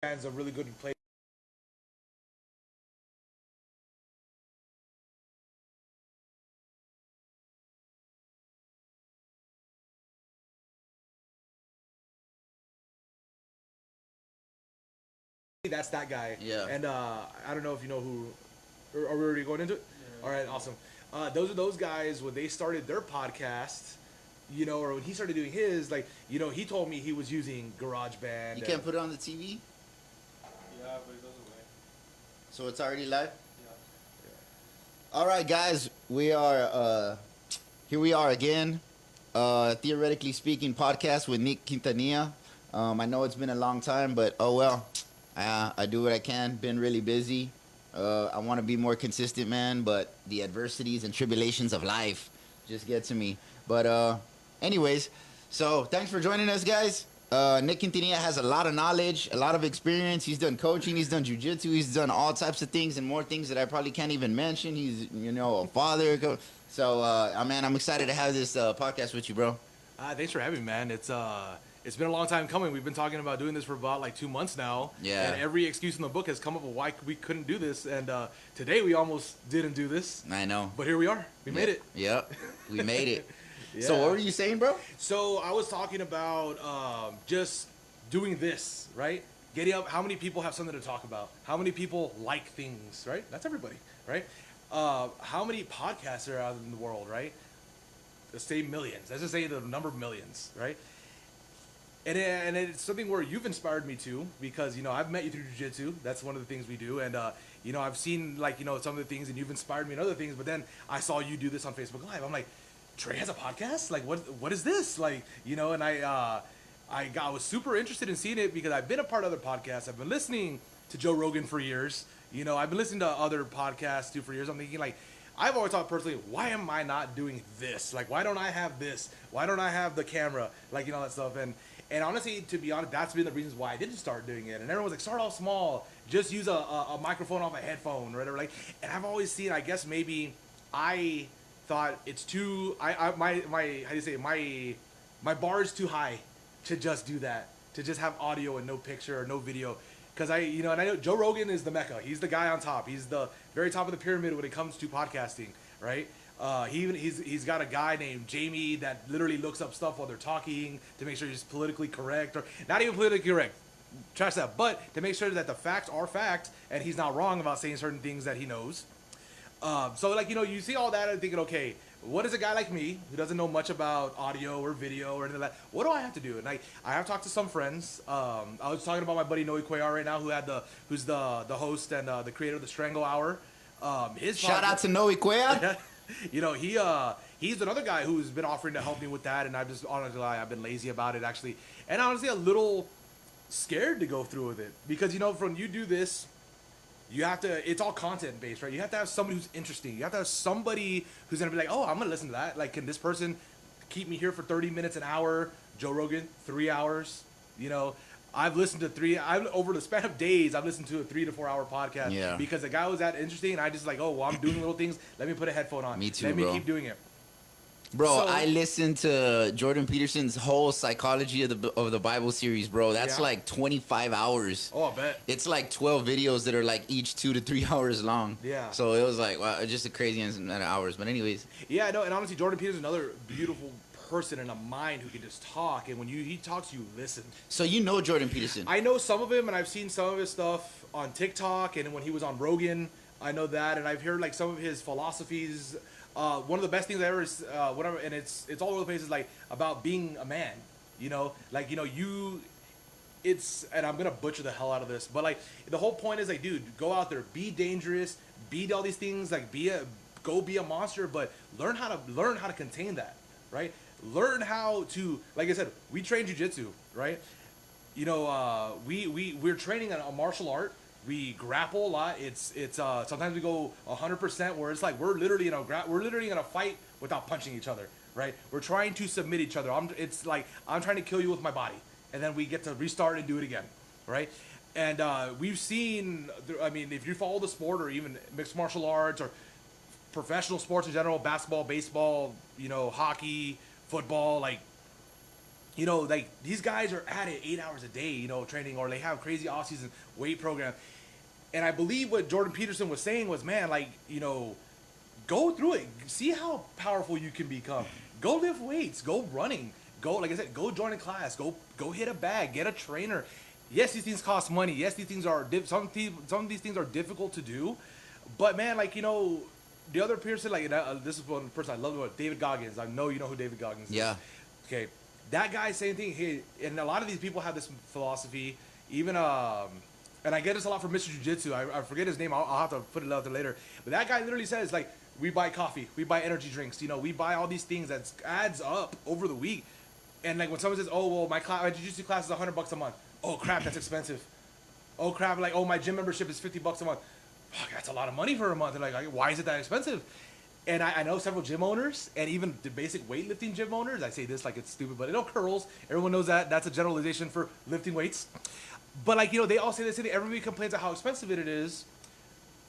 Japan's a really good place. That's that guy. Yeah. And I don't know if you know who. Are we already going into it? Yeah. All right, awesome. Those are those guys when they started their podcast, or when he started doing his, he told me he was using GarageBand. You can't put it on the TV? Yeah, but it goes away. So it's already live? Yeah. All right, guys. We are, here we are again. Theoretically Speaking podcast with Nick Quintanilla. I know it's been a long time, but oh well. I do what I can. Been really busy. I want to be more consistent, man, but the adversities and tribulations of life just get to me. But anyways, so thanks for joining us, guys. Nick Quintanilla has a lot of knowledge, a lot of experience. He's done coaching, he's done jiu-jitsu, he's done all types of things and more things that I probably can't even mention. He's, a father. So, man, I'm excited to have this podcast with you, bro. Thanks for having me, man. It's been a long time coming. We've been talking about doing this for about 2 months now. Yeah. And every excuse in the book has come up with why we couldn't do this. And today we almost didn't do this. I know. But here we are. We made it. Yep. We made it. Yeah. So what were you saying, bro? So I was talking about just doing this, right? Getting up. How many people have something to talk about? How many people like things, right? That's everybody, right? How many podcasts are out in the world, right? Let's say millions. Let's just say the number of millions, right? And it's something where you've inspired me to because, I've met you through jiu-jitsu. That's one of the things we do. And, I've seen, some of the things and you've inspired me in other things. But then I saw you do this on Facebook Live. I'm like, Trey has a podcast? What is this? And I was super interested in seeing it because I've been a part of other podcasts. I've been listening to Joe Rogan for years. I've been listening to other podcasts too for years. I'm thinking, I've always thought personally, why am I not doing this? Why don't I have this? Why don't I have the camera? That stuff. And honestly, to be honest, that's been the reasons why I didn't start doing it. And everyone's like, start off small. Just use a microphone off a headphone or whatever. And I've always seen, I guess maybe I thought it's too, my how do you say, my bar is too high to just do that. To just have audio and no picture or no video. Because and I know Joe Rogan is the mecca. He's the guy on top. He's the very top of the pyramid when it comes to podcasting, right? He's got a guy named Jamie that literally looks up stuff while they're talking to make sure he's politically correct, or not even politically correct. Trash that, but to make sure that the facts are fact and he's not wrong about saying certain things that he knows. So you see all that and thinking, okay, what is a guy like me who doesn't know much about audio or video or anything like that? What do I have to do? And I have talked to some friends. I was talking about my buddy Noe Cuellar right now, who's the host and the creator of the Strangle Hour. Shout out to Noe Cuellar. He's another guy who's been offering to help me with that, and I've been lazy about it actually, and honestly a little scared to go through with it because when you do this, you have to. It's all content based, right? You have to have somebody who's interesting. You have to have somebody who's gonna be like, oh, I'm gonna listen to that. Can this person keep me here for 30 minutes, an hour? Joe Rogan, 3 hours. I've listened to over the span of days, I've listened to a 3 to 4 hour podcast. Yeah. Because the guy was that interesting, and I just I'm doing little things. Let me put a headphone on. Me too, Let me bro. keep doing it. Bro, I listened to Jordan Peterson's whole Psychology of the Bible series, bro. That's 25 hours. Oh, I bet. It's 12 videos that are each 2 to 3 hours long. Yeah. So it was wow, just a crazy amount of hours. But anyways. Yeah, no, and honestly, Jordan Peterson's another beautiful person and a mind who can just talk, and when he talks, you listen. So you know Jordan Peterson? I know some of him, and I've seen some of his stuff on TikTok, and when he was on Rogan, I know that, and I've heard some of his philosophies. One of the best things I ever, whatever, and it's all over the place is about being a man, it's, and I'm gonna butcher the hell out of this, but the whole point is dude, go out there, be dangerous, be all these things, go be a monster, but learn how to contain that, right? Learn how to, like I said, we train jiu-jitsu, right? We're training a martial art. We grapple a lot. It's sometimes we go 100% where it's we're literally in a fight without punching each other, right? We're trying to submit each other. I'm trying to kill you with my body, and then we get to restart and do it again, right? And we've seen, if you follow the sport or even mixed martial arts or professional sports in general, basketball, baseball, hockey, football, you know, like these guys are at it 8 hours a day, you know, training, or they have crazy off-season weight program. And I believe what Jordan Peterson was saying was, man, like, you know, go through it. See how powerful you can become. Go lift weights. Go running. Go, like I said, go join a class. Go hit a bag. Get a trainer. Yes, these things cost money. Yes, these things are some of these things are difficult to do. But man, like, you know, the other person, like this is one person I love about David Goggins. I know you know who David Goggins is. Yeah. Okay, that guy, same thing. And a lot of these people have this philosophy. Even and I get this a lot from Mr. Jiu Jitsu. I forget his name. I'll have to put it out there later. But that guy literally says, like, we buy coffee, we buy energy drinks. You know, we buy all these things that adds up over the week. And like when someone says, oh well, my Jiu Jitsu class is $100 a month. Oh crap, that's expensive. Oh crap, like, oh, my gym membership is $50 a month. Fuck, that's a lot of money for a month. And like, why is it that expensive? And I know several gym owners, and even the basic weightlifting gym owners. I say this like it's stupid, but curls. Everyone knows that. That's a generalization for lifting weights. But like, you know, they all say this, and everybody complains about how expensive it is.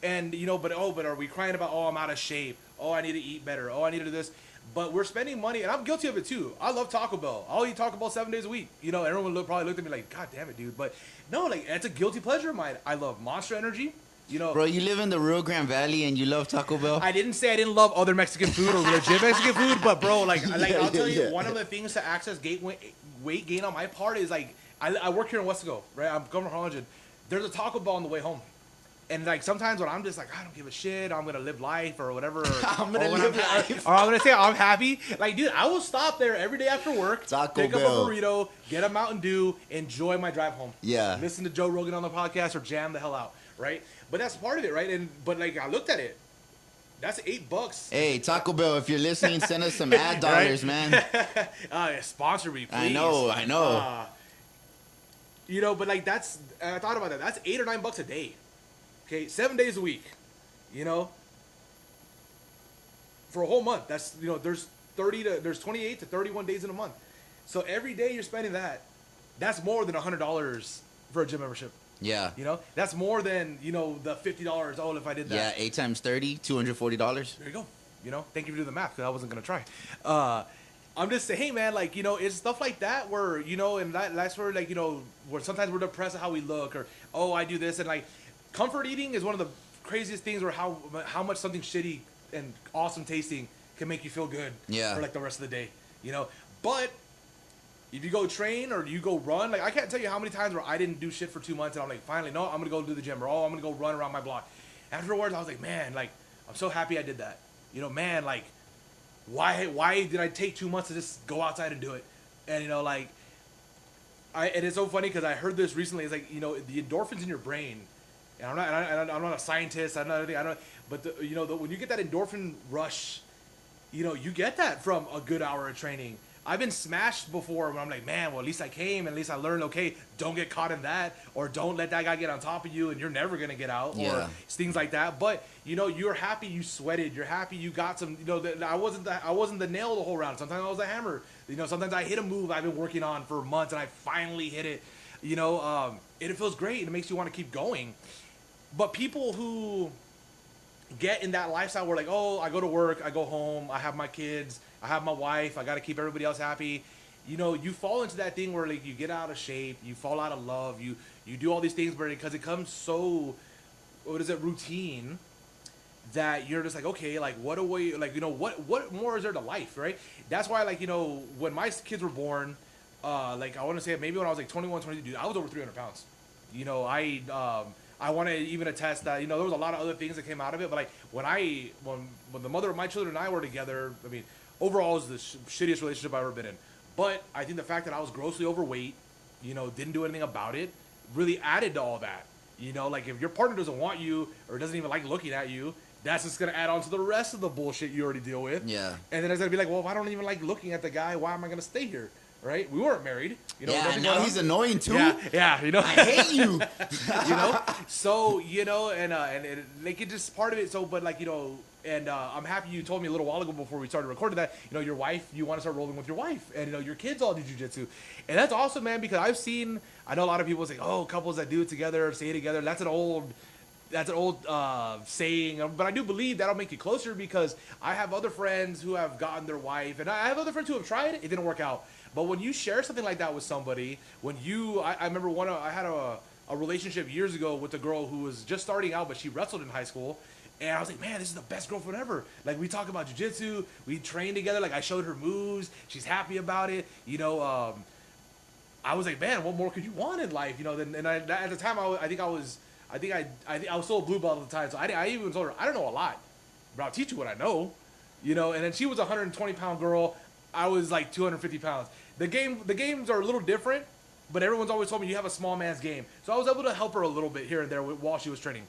And you know, but are we crying about, oh, I'm out of shape. Oh, I need to eat better. Oh, I need to do this. But we're spending money, and I'm guilty of it too. I love Taco Bell. I'll eat Taco Bell 7 days a week. You know, everyone probably looked at me like, God damn it, dude. But no, like, it's a guilty pleasure of mine. I love Monster Energy. You know, Bro, you live in the Rio Grande Valley and you love Taco Bell? I didn't say I didn't love other Mexican food or legit Mexican food, but bro, like I'll tell you, one of the things to access weight gain on my part is like, I work here in Westago, right? I'm coming from Harlingen. There's a Taco Bell on the way home. And like sometimes when I'm just like, I don't give a shit, I'm gonna live life or whatever, or I'm gonna live life, or I'm gonna say I'm happy. Like, dude, I will stop there every day after work, Taco pick Bell. up a burrito, get a Mountain Dew, enjoy my drive home. Yeah. Listen to Joe Rogan on the podcast or jam the hell out, right? But that's part of it, right? But like I looked at it, that's $8. Hey, Taco Bell, if you're listening, send us some ad dollars, man. Sponsor me, please. I know. You know, but like I thought about that. That's $8 or $9 a day. Okay, 7 days a week, you know, for a whole month. That's, you know, there's 28 to 31 days in a month. So every day you're spending that's more than $100 for a gym membership. Yeah. You know, that's more than, you know, the $50. Oh, if I did that. Yeah, 8 times 30, $240. There you go. You know, thank you for doing the math because I wasn't going to try. I'm just saying, hey, man, like, you know, it's stuff like that where, you know, and that's where, like, you know, where sometimes we're depressed at how we look or, oh, I do this. And, like, comfort eating is one of the craziest things where how much something shitty and awesome tasting can make you feel good for, like, the rest of the day, you know. But if you go train or you go run, like, I can't tell you how many times where I didn't do shit for 2 months and I'm like, finally, no, I'm going to go do the gym or, oh, I'm going to go run around my block. Afterwards, I was like, man, like, I'm so happy I did that. You know, man, like, why did I take 2 months to just go outside and do it? And, you know, like, and it's so funny because I heard this recently. It's like, you know, the endorphins in your brain, and I'm not a scientist, I'm not anything, but you know, when you get that endorphin rush, you know, you get that from a good hour of training. I've been smashed before when I'm like, man, well, at least I came and at least I learned, okay, don't get caught in that, or don't let that guy get on top of you and you're never going to get out, or things like that. But, you know, you're happy you sweated. You're happy you got some, you know, I wasn't the nail the whole round. Sometimes I was the hammer. You know, sometimes I hit a move I've been working on for months and I finally hit it, you know, and it feels great and it makes you want to keep going. But people who get in that lifestyle where like, oh, I go to work, I go home, I have my kids, I have my wife, I got to keep everybody else happy. You know, you fall into that thing where like you get out of shape, you fall out of love, you do all these things because it comes so, routine that you're just like, okay, like what do we, like, you know, what more is there to life, right? That's why, like, you know, when my kids were born, like I want to say maybe when I was like 21, 22, dude, I was over 300 pounds. You know, I want to even attest that, you know, there was a lot of other things that came out of it, but like when the mother of my children and I were together, I mean, overall it was the shittiest relationship I've ever been in. But I think the fact that I was grossly overweight, you know, didn't do anything about it, really added to all that. You know, like if your partner doesn't want you or doesn't even like looking at you, that's just going to add on to the rest of the bullshit you already deal with. Yeah. And then it's going to be like, well, if I don't even like looking at the guy, why am I going to stay here? Right? We weren't married. You know, yeah, now he's annoying too. Yeah, you know. I hate you. You know? So, you know, and like it just part of it. So, but like, you know, and I'm happy you told me a little while ago before we started recording that, you know, your wife, you want to start rolling with your wife. And, you know, your kids all do jiu-jitsu. And that's awesome, man, because I know a lot of people say, oh, couples that do it together, stay together. That's an old saying, but I do believe that'll make you closer because I have other friends who have gotten their wife, and I have other friends who have tried it. It didn't work out. But when you share something like that with somebody, I remember I had a relationship years ago with a girl who was just starting out, but she wrestled in high school. And I was like, man, this is the best girlfriend ever. Like, we talk about jiu-jitsu, we train together. Like, I showed her moves. She's happy about it. I was like, man, what more could you want in life? At the time, I was still a blue belt at the time. So I even told her, I don't know a lot, but I'll teach you what I know. And then she was a 120-pound girl. I was like 250 pounds. The games are a little different, but everyone's always told me you have a small man's game. So I was able to help her a little bit here and there while she was training.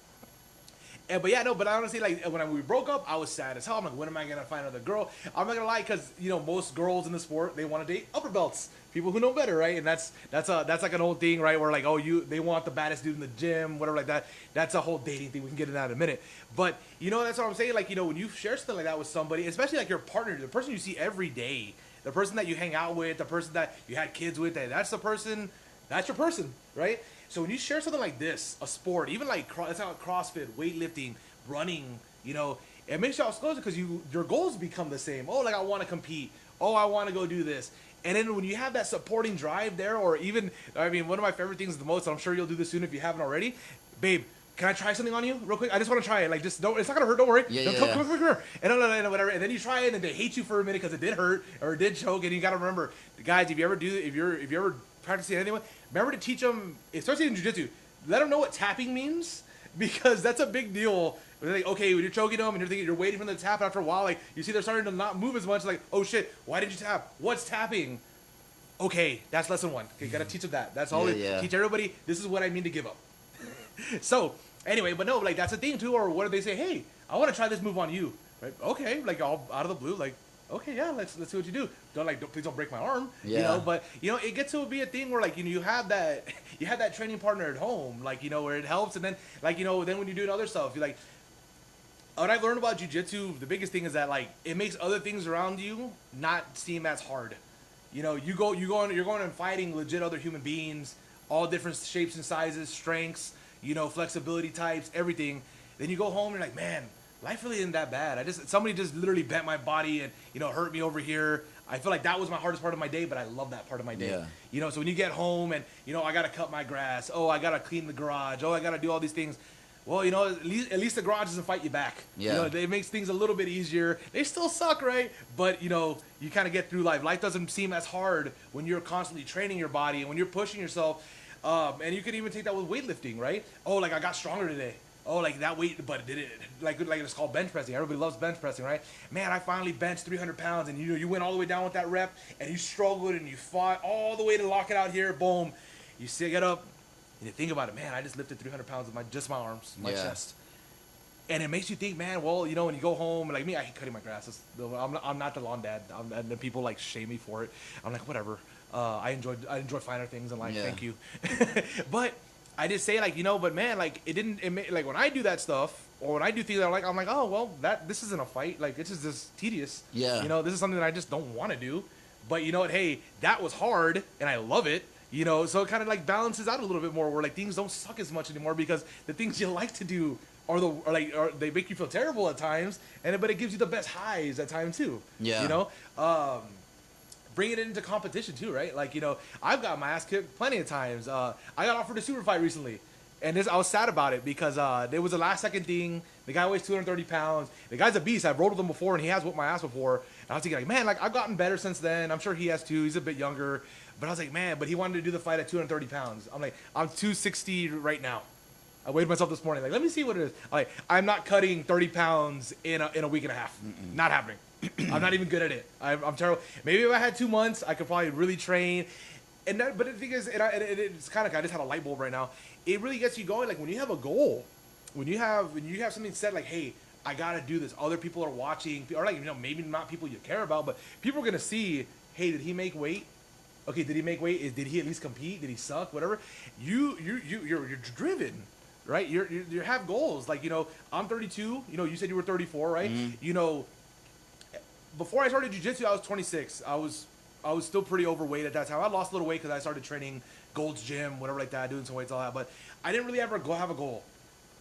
But I honestly, like, when we broke up, I was sad as hell. I'm like, when am I gonna find another girl? I'm not gonna lie, because most girls in the sport, they want to date upper belts, people who know better, right? And that's like an old thing, right? Where like, they want the baddest dude in the gym, whatever like that. That's a whole dating thing. We can get into that in a minute. But that's what I'm saying. Like, when you share something like that with somebody, especially like your partner, the person you see every day, the person that you hang out with, the person that you had kids with, that's your person, right? So when you share something like this, a sport, even like that's how CrossFit, weightlifting, running, it makes y'all closer because your goals become the same. Oh, like I want to compete. Oh, I want to go do this. And then when you have that supporting drive there, or even, one of my favorite things the most, and I'm sure you'll do this soon if you haven't already, babe, can I try something on you real quick? I just want to try it. Like, just don't. It's not gonna hurt. Don't worry. Come here. And no, whatever. And then you try it, and they hate you for a minute because it did hurt or it did choke. And you gotta remember, guys, if you ever practicing anything, remember to teach them, especially in jiu-jitsu, let them know what tapping means, because that's a big deal. They're like, okay, when you're choking them and you're thinking you're waiting for them to tap, after a while, like you see they're starting to not move as much. Like, oh shit, why did you tap? What's tapping? Okay, that's lesson 1. Okay, gotta teach them that. That's all. Teach everybody. This is what I mean to give up. So anyway, but no, like that's a thing too. Or what do they say? Hey, I want to try this move on you. Right? Okay, like all out of the blue, like. Okay, yeah, let's see what you do. Please don't break my arm. Yeah. But it gets to be a thing where like you have that training partner at home, like where it helps, and then then when you do other stuff, you're like. What I've learned about jiu-jitsu, the biggest thing is that like it makes other things around you not seem as hard. You're going and fighting legit other human beings, all different shapes and sizes, strengths, flexibility types, everything. Then you go home and you're like, man, life really isn't that bad. Somebody just literally bent my body and hurt me over here. I feel like that was my hardest part of my day, but I love that part of my day. Yeah. So when you get home and I gotta cut my grass. Oh, I gotta clean the garage. Oh, I gotta do all these things. Well, at least the garage doesn't fight you back. Yeah. It makes things a little bit easier. They still suck, right? But you kind of get through life. Life doesn't seem as hard when you're constantly training your body and when you're pushing yourself. And you can even take that with weightlifting, right? Oh, like I got stronger today. Oh, like that weight, but did it like it's called bench pressing. Everybody loves bench pressing, right? Man, I finally benched 300 pounds, and you went all the way down with that rep, and you struggled, and you fought all the way to lock it out here. Boom, you get up, and you think about it. Man, I just lifted 300 pounds with just my arms, my chest, and it makes you think, man. Well, when you go home, like me, I hate cutting my grass. I'm not the lawn dad, and then people like shame me for it. I'm like, whatever. I enjoy finer things in life. Thank you, but. I just say but man, like like when I do that stuff or when I do things I'm like, oh well, this isn't a fight. Like this is just tedious. Yeah. This is something that I just don't want to do. But you know what? Hey, that was hard and I love it. So it kind of like balances out a little bit more where like things don't suck as much anymore because the things you like to do are they make you feel terrible at times but it gives you the best highs at times too. Yeah. Bring it into competition too, right? Like, I've got my ass kicked plenty of times. I got offered a super fight recently, and I was sad about it because there was a last second thing. The guy weighs 230 pounds. The guy's a beast. I've rolled with him before, and he has whooped my ass before. And I was thinking, like, man, like I've gotten better since then. I'm sure he has too. He's a bit younger, but I was like, man, but he wanted to do the fight at 230 pounds. I'm like, I'm 260 right now. I weighed myself this morning. Like, let me see what it is. I'm not cutting 30 pounds in a week and a half. Not happening. I'm not even good at it. I'm terrible. Maybe if I had 2 months, I could probably really train. But the thing is, it's kind of, I just had a light bulb right now. It really gets you going. Like when you have a goal, when you have something set, like, hey, I gotta do this. Other people are watching, or like maybe not people you care about, but people are gonna see. Hey, did he make weight? Okay, did he make weight? Did he at least compete? Did he suck? Whatever. You're driven. Right, you have goals. Like I'm 32. You said you were 34, right? Mm-hmm. Before I started jiu-jitsu, I was 26. I was still pretty overweight at that time. I lost a little weight because I started training Gold's Gym, whatever like that, doing some weights, all that. But I didn't really ever have a goal.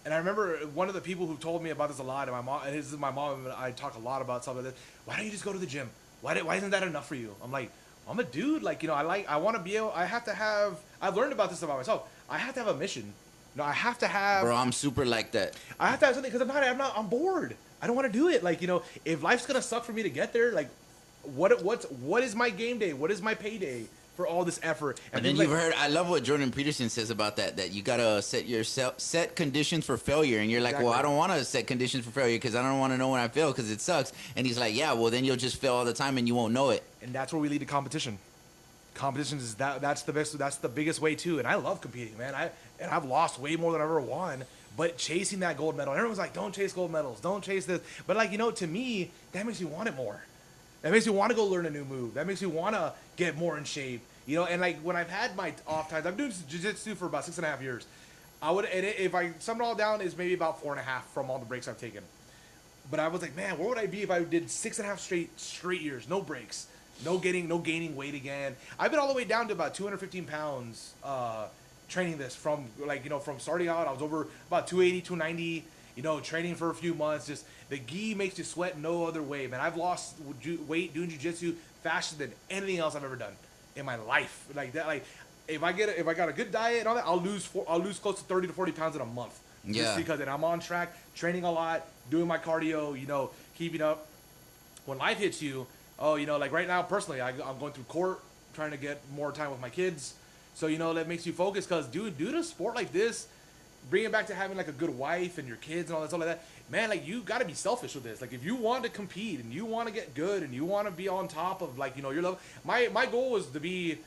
And I remember one of the people who told me about this a lot, and my mom, and and I talk a lot about something like this. Why don't you just go to the gym? Why isn't that enough for you? I'm like, I'm a dude. Like, I want to be able. I've learned about this about myself. I have to have a mission. I have to have. Bro, I'm super like that. I have to have something because I'm bored. I don't want to do it. Like, if life's gonna suck for me to get there, like, what is my game day? What is my payday for all this effort? And then you've heard. I love what Jordan Peterson says about that. That you gotta set conditions for failure, and you're like, Exactly. well, I don't want to set conditions for failure because I don't want to know when I fail because it sucks. And he's like, yeah, well, then you'll just fail all the time and you won't know it. And that's where we lead to competition. Competition is that's the best. That's the biggest way too. And I love competing, man. I've lost way more than I've ever won. But chasing that gold medal, everyone's like, don't chase gold medals, don't chase this. But like, to me, that makes me want it more. That makes me want to go learn a new move. That makes me want to get more in shape. And like when I've had my off times, I've been doing jiu-jitsu for about 6.5 years. If I sum it all down, it's maybe about 4.5 from all the breaks I've taken. But I was like, man, where would I be if I did 6.5 straight years, no breaks? No gaining weight again. I've been all the way down to about 215 pounds training this from starting out. I was over about 280, 290, training for a few months. Just the gi makes you sweat no other way, man. I've lost weight doing jiu-jitsu faster than anything else I've ever done in my life. Like that, like if I got a good diet and all that, I'll lose close to 30 to 40 pounds in a month. Yeah. Just because I'm on track, training a lot, doing my cardio, keeping up. When life hits you, like right now, personally, I'm going through court, trying to get more time with my kids. So, that makes you focus because, dude, due to a sport like this, bring it back to having, like, a good wife and your kids and all that stuff like that, man, like, you got to be selfish with this. Like, if you want to compete and you want to get good and you want to be on top of, like, your level. My goal was to be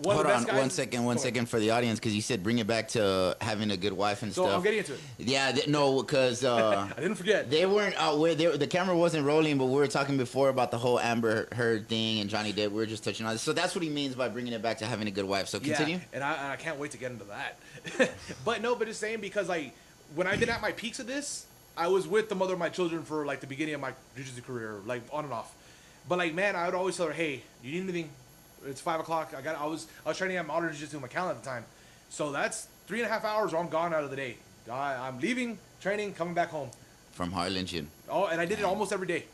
one Hold of the best on, guys. one second for the audience because you said bring it back to having a good wife and So stuff. I'm getting into it. Yeah, no, because I didn't forget. they weren't the camera wasn't rolling, but we were talking before about the whole Amber Heard thing and Johnny Depp. We were just touching on this. So that's what he means by bringing it back to having a good wife. So continue. Yeah, and I can't wait to get into that. but just saying because, like, when I've been at my peaks of this, I was with the mother of my children for, like, the beginning of my jiu-jitsu career, like, on and off. But, like, man, I would always tell her, hey, you need anything? It's 5 o'clock. I was training at modern jiu-jitsu in McAllen at the time. So that's 3.5 hours or I'm gone out of the day. I'm leaving, training, coming back home. From Harlingen. Oh, and I did it almost every day.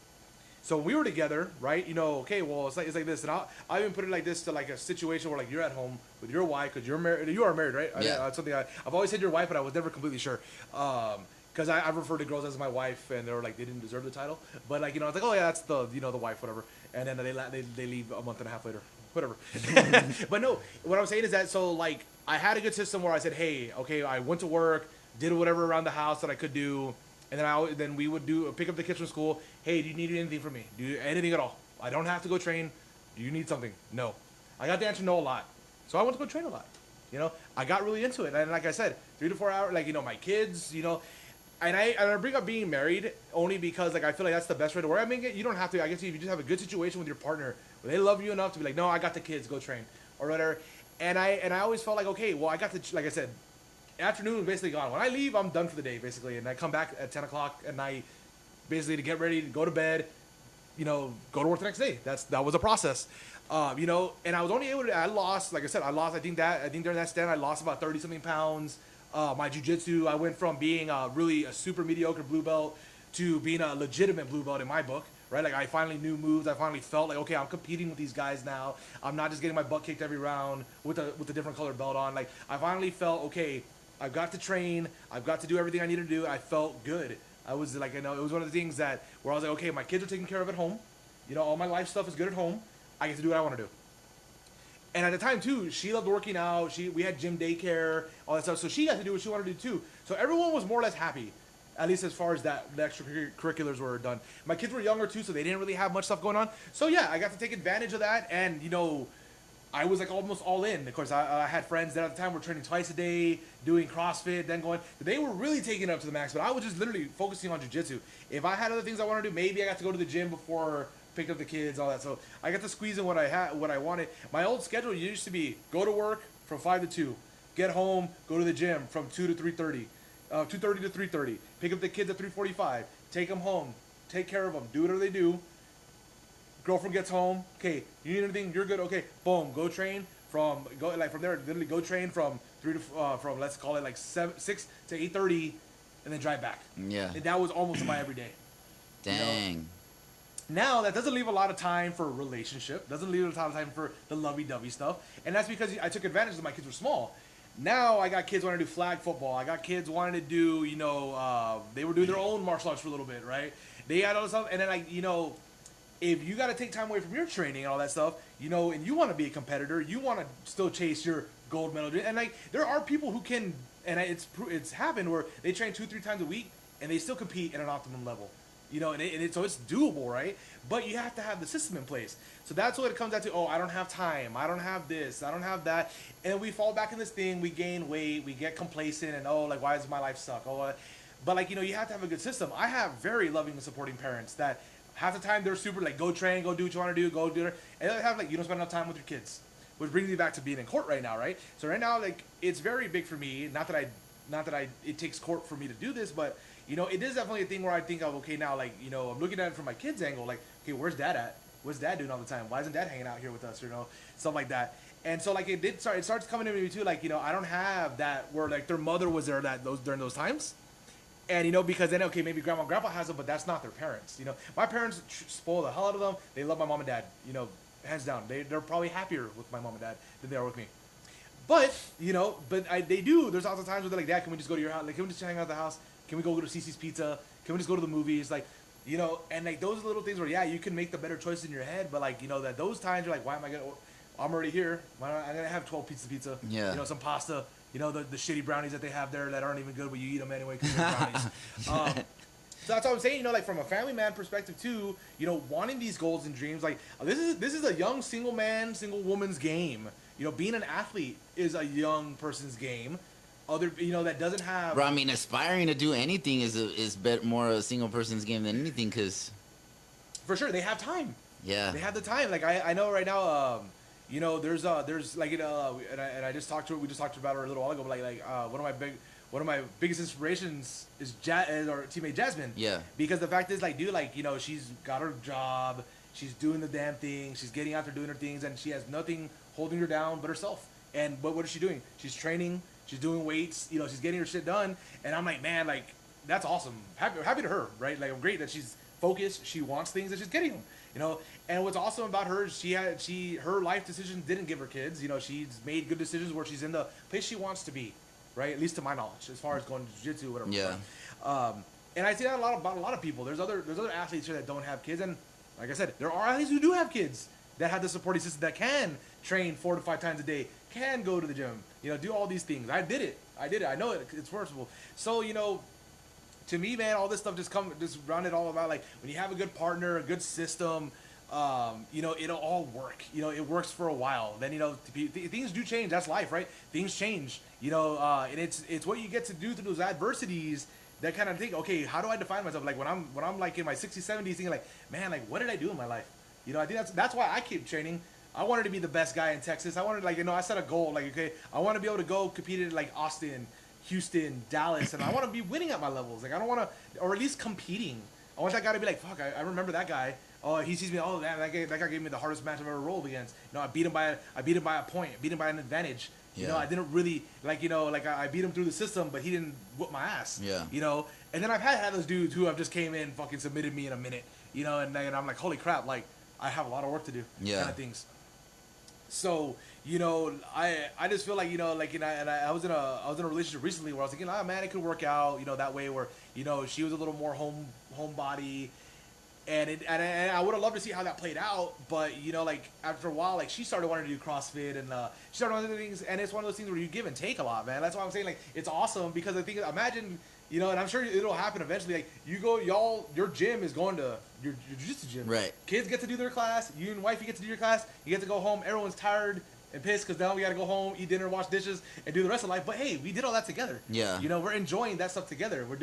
So we were together, right? Okay, well, it's like this. And I even put it like this to, like, a situation where, like, you're at home with your wife because you're married. You are married, right? Yeah. That's something I've always said your wife, but I was never completely sure. Because I've referred to girls as my wife, and they were like, they didn't deserve the title. But, like, I was like, oh, yeah, that's the wife, whatever. And then they leave a month and a half later. Whatever. But no, what I'm saying is that, so, like, I had a good system where I said, hey, okay, I went to work, did whatever around the house that I could do, and then we would pick up the kids from school. Hey, do you need anything from me? Do you anything at all? I don't have to go train. Do you need something? No. I got the answer no a lot. So I went to go train a lot. I got really into it. And like I said, 3 to 4 hours, like, my kids, and I bring up being married only because, like, I feel like that's the best way to work. I mean, you don't have to. I guess if you just have a good situation with your partner, where they love you enough to be like, no, I got the kids, go train or whatever. And I always felt like, okay, well, I got like I said, afternoon is basically gone. When I leave, I'm done for the day basically, and I come back at 10 o'clock at night, basically to get ready to go to bed, go to work the next day. That was a process, and I was only able to. I lost, like I said, I think during that stand I lost about 30 something pounds. My jiu-jitsu, I went from being really a super mediocre blue belt to being a legitimate blue belt in my book, right? Like, I finally knew moves. I finally felt like, okay, I'm competing with these guys now. I'm not just getting my butt kicked every round with a different colored belt on. Like, I finally felt, okay, I've got to train. I've got to do everything I need to do. I felt good. I was like, it was one of the things where I was like, okay, my kids are taken care of at home. All my life stuff is good at home. I get to do what I want to do. And at the time, too, she loved working out. We had gym daycare, all that stuff. So she got to do what she wanted to do, too. So everyone was more or less happy, at least as far as the extracurriculars were done. My kids were younger, too, so they didn't really have much stuff going on. So, yeah, I got to take advantage of that. And, I was, like, almost all in. Of course, I had friends that at the time were training twice a day, doing CrossFit, then going. They were really taking it up to the max. But I was just literally focusing on jiu-jitsu. If I had other things I wanted to do, maybe I got to go to the gym before pick up the kids, all that. So I got to squeeze in what I wanted. My old schedule used to be go to work from 5 to 2, get home, go to the gym from 2 to 3:30, 2:30 to 3:30, pick up the kids at 3:45, take them home, take care of them, do whatever they do. Girlfriend gets home, okay, you need anything, you're good, okay, boom, go train from there, literally go train from let's call it like 6 to 8:30, and then drive back. Yeah. And that was almost my everyday. Dang. Now that doesn't leave a lot of time for a relationship, doesn't leave a lot of time for the lovey-dovey stuff, and that's because I took advantage of my kids were small. Now I got kids wanting to do flag football. I got kids wanting to do, they were doing their own martial arts for a little bit, right? They had all this stuff, and then if you got to take time away from your training and all that stuff, and you want to be a competitor, you want to still chase your gold medal, and there are people who can, and it's happened where they train 2-3 times a week and they still compete at an optimum level. So it's doable, right? But you have to have the system in place. So that's what it comes down to. Oh, I don't have time. I don't have this. I don't have that. And we fall back in this thing. We gain weight. We get complacent. And, why does my life suck? But, you have to have a good system. I have very loving and supporting parents that half the time they're super, go train, go do what you want to do, go do it. And they have, you don't spend enough time with your kids. Which brings me back to being in court right now, right? So right now, it's very big for me. Not that it takes court for me to do this, but it is definitely a thing where I think of, okay, now, I'm looking at it from my kid's angle, okay, where's dad at? What's dad doing all the time? Why isn't dad hanging out here with us, stuff like that. And so, it starts coming to me too, I don't have that where, their mother was there during those times. And, because then, okay, maybe grandma and grandpa has them, but that's not their parents, My parents spoil the hell out of them. They love my mom and dad, hands down. They're probably happier with my mom and dad than they are with me. But, they do. There's also times where they're like, Dad, can we just go to your house? Can we just hang out at the house? Can we go to Cece's Pizza? Can we just go to the movies? And those little things where, yeah, you can make the better choice in your head, but that those times you're like, why am I going to, I'm already here. Why not, I'm going to have 12 pieces of pizza. Yeah. Some pasta, the shitty brownies that they have there that aren't even good, but you eat them anyway because they're brownies. So that's what I'm saying, from a family man perspective too, wanting these goals and dreams, this is a young single man, single woman's game. Being an athlete is a young person's game. That doesn't have. Bro, I mean, aspiring to do anything is more a single person's game than anything, cause. For sure, they have time. Yeah. They have the time. I know right now, there's and I just talked to her. We just talked about her a little while ago. But one of my biggest inspirations is our teammate Jasmine. Yeah. Because the fact is, she's got her job. She's doing the damn thing. She's getting out there doing her things, and she has nothing holding her down but herself. And what is she doing? She's training. She's doing weights. She's getting her shit done. And I'm like, man, that's awesome. Happy to her, right? I'm great that she's focused. She wants things and she's getting them. And what's awesome about her is her life decisions didn't give her kids. She's made good decisions where she's in the place she wants to be, right? At least to my knowledge, as far as going to jiu-jitsu, whatever. Yeah. And I see that about a lot of people. There's other athletes here that don't have kids, and like I said, there are athletes who do have kids that have the supporting system that can train 4 to 5 times a day, can go to the gym, do all these things. I did it. I know it's possible. So, to me, man, all this stuff just round it all about, when you have a good partner, a good system, it'll all work. It works for a while. Then, things do change. That's life, right? Things change, and it's what you get to do through those adversities that kind of think, okay, how do I define myself? When I'm in my 60s, 70s, thinking man, what did I do in my life? I think that's why I keep training. I wanted to be the best guy in Texas. I wanted, I set a goal, okay, I want to be able to go compete in, Austin, Houston, Dallas, and I want to be winning at my levels. I don't want to, or at least competing. I want that guy to be fuck, I remember that guy. Oh, he sees me. Oh, that guy gave me the hardest match I've ever rolled against. I beat him by a point. I beat him by an advantage. Yeah. I didn't really I beat him through the system, but he didn't whoop my ass. Yeah. And then I've had those dudes who have just came in, fucking submitted me in a minute. And I'm like, holy crap, I have a lot of work to do. Yeah. Kind of things. So, I just feel I was in a relationship recently where I was thinking, man, it could work out, that way where, she was a little more homebody. And I would have loved to see how that played out, but after a while, she started wanting to do CrossFit and she started wanting to do things, and it's one of those things where you give and take a lot, man. That's why I'm saying it's awesome because imagine, and I'm sure it'll happen eventually. Your gym is going to your jiu-jitsu gym. Right. Kids get to do their class. You and wifey get to do your class. You get to go home. Everyone's tired and pissed because now we got to go home, eat dinner, wash dishes, and do the rest of life. But hey, we did all that together. Yeah. We're enjoying that stuff together. We're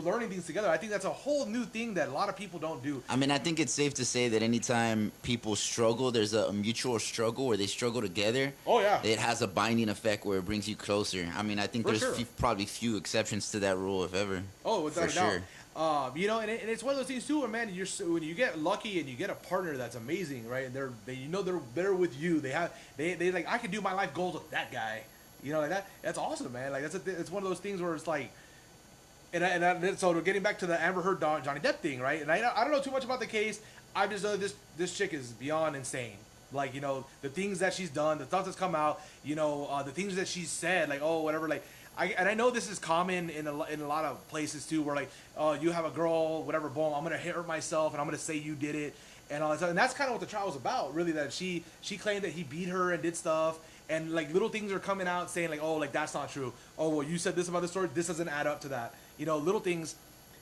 learning things together. I think that's a whole new thing that a lot of people don't do. I mean, I think it's safe to say that anytime people struggle, there's a mutual struggle where they struggle together. Oh, yeah. It has a binding effect where it brings you closer. I mean, I think there's probably few exceptions to that rule, if ever. Oh, without for a doubt. sure. And it's one of those things too, where man, when you get lucky and you get a partner that's amazing, right? And they're better with you. They I could do my life goals with that guy, that. That's awesome, man. It's one of those things where it's so getting back to the Amber Heard Johnny Depp thing, right? And I don't know too much about the case. I just know this chick is beyond insane. Like, you know, the things that she's done, the stuff that's come out, you know, the things that she's said, like, oh, whatever, like, I know this is common in a lot of places too, where like, oh, you have a girl, whatever, boom, I'm gonna hurt myself and I'm gonna say you did it and all that stuff. And that's kind of what the trial was about, really. That she claimed that he beat her and did stuff, and like little things are coming out saying like, oh, like that's not true. Oh, well, you said this about the story. This doesn't add up to that. You know, little things.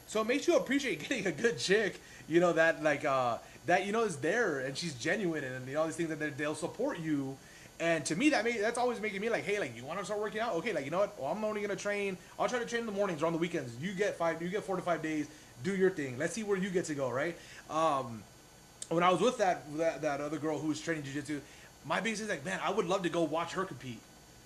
So it makes you appreciate getting a good chick, you know, that like that you know is there and she's genuine and you know all these things that they'll support you. And to me, that's always making me like, hey, like, you want to start working out? Okay, like, you know what? Well, I'm only gonna train. I'll try to train in the mornings or on the weekends. You get 4 to 5 days. Do your thing. Let's see where you get to go, right? When I was with that other girl who was training jiu-jitsu, my biggest thing is like, man, I would love to go watch her compete,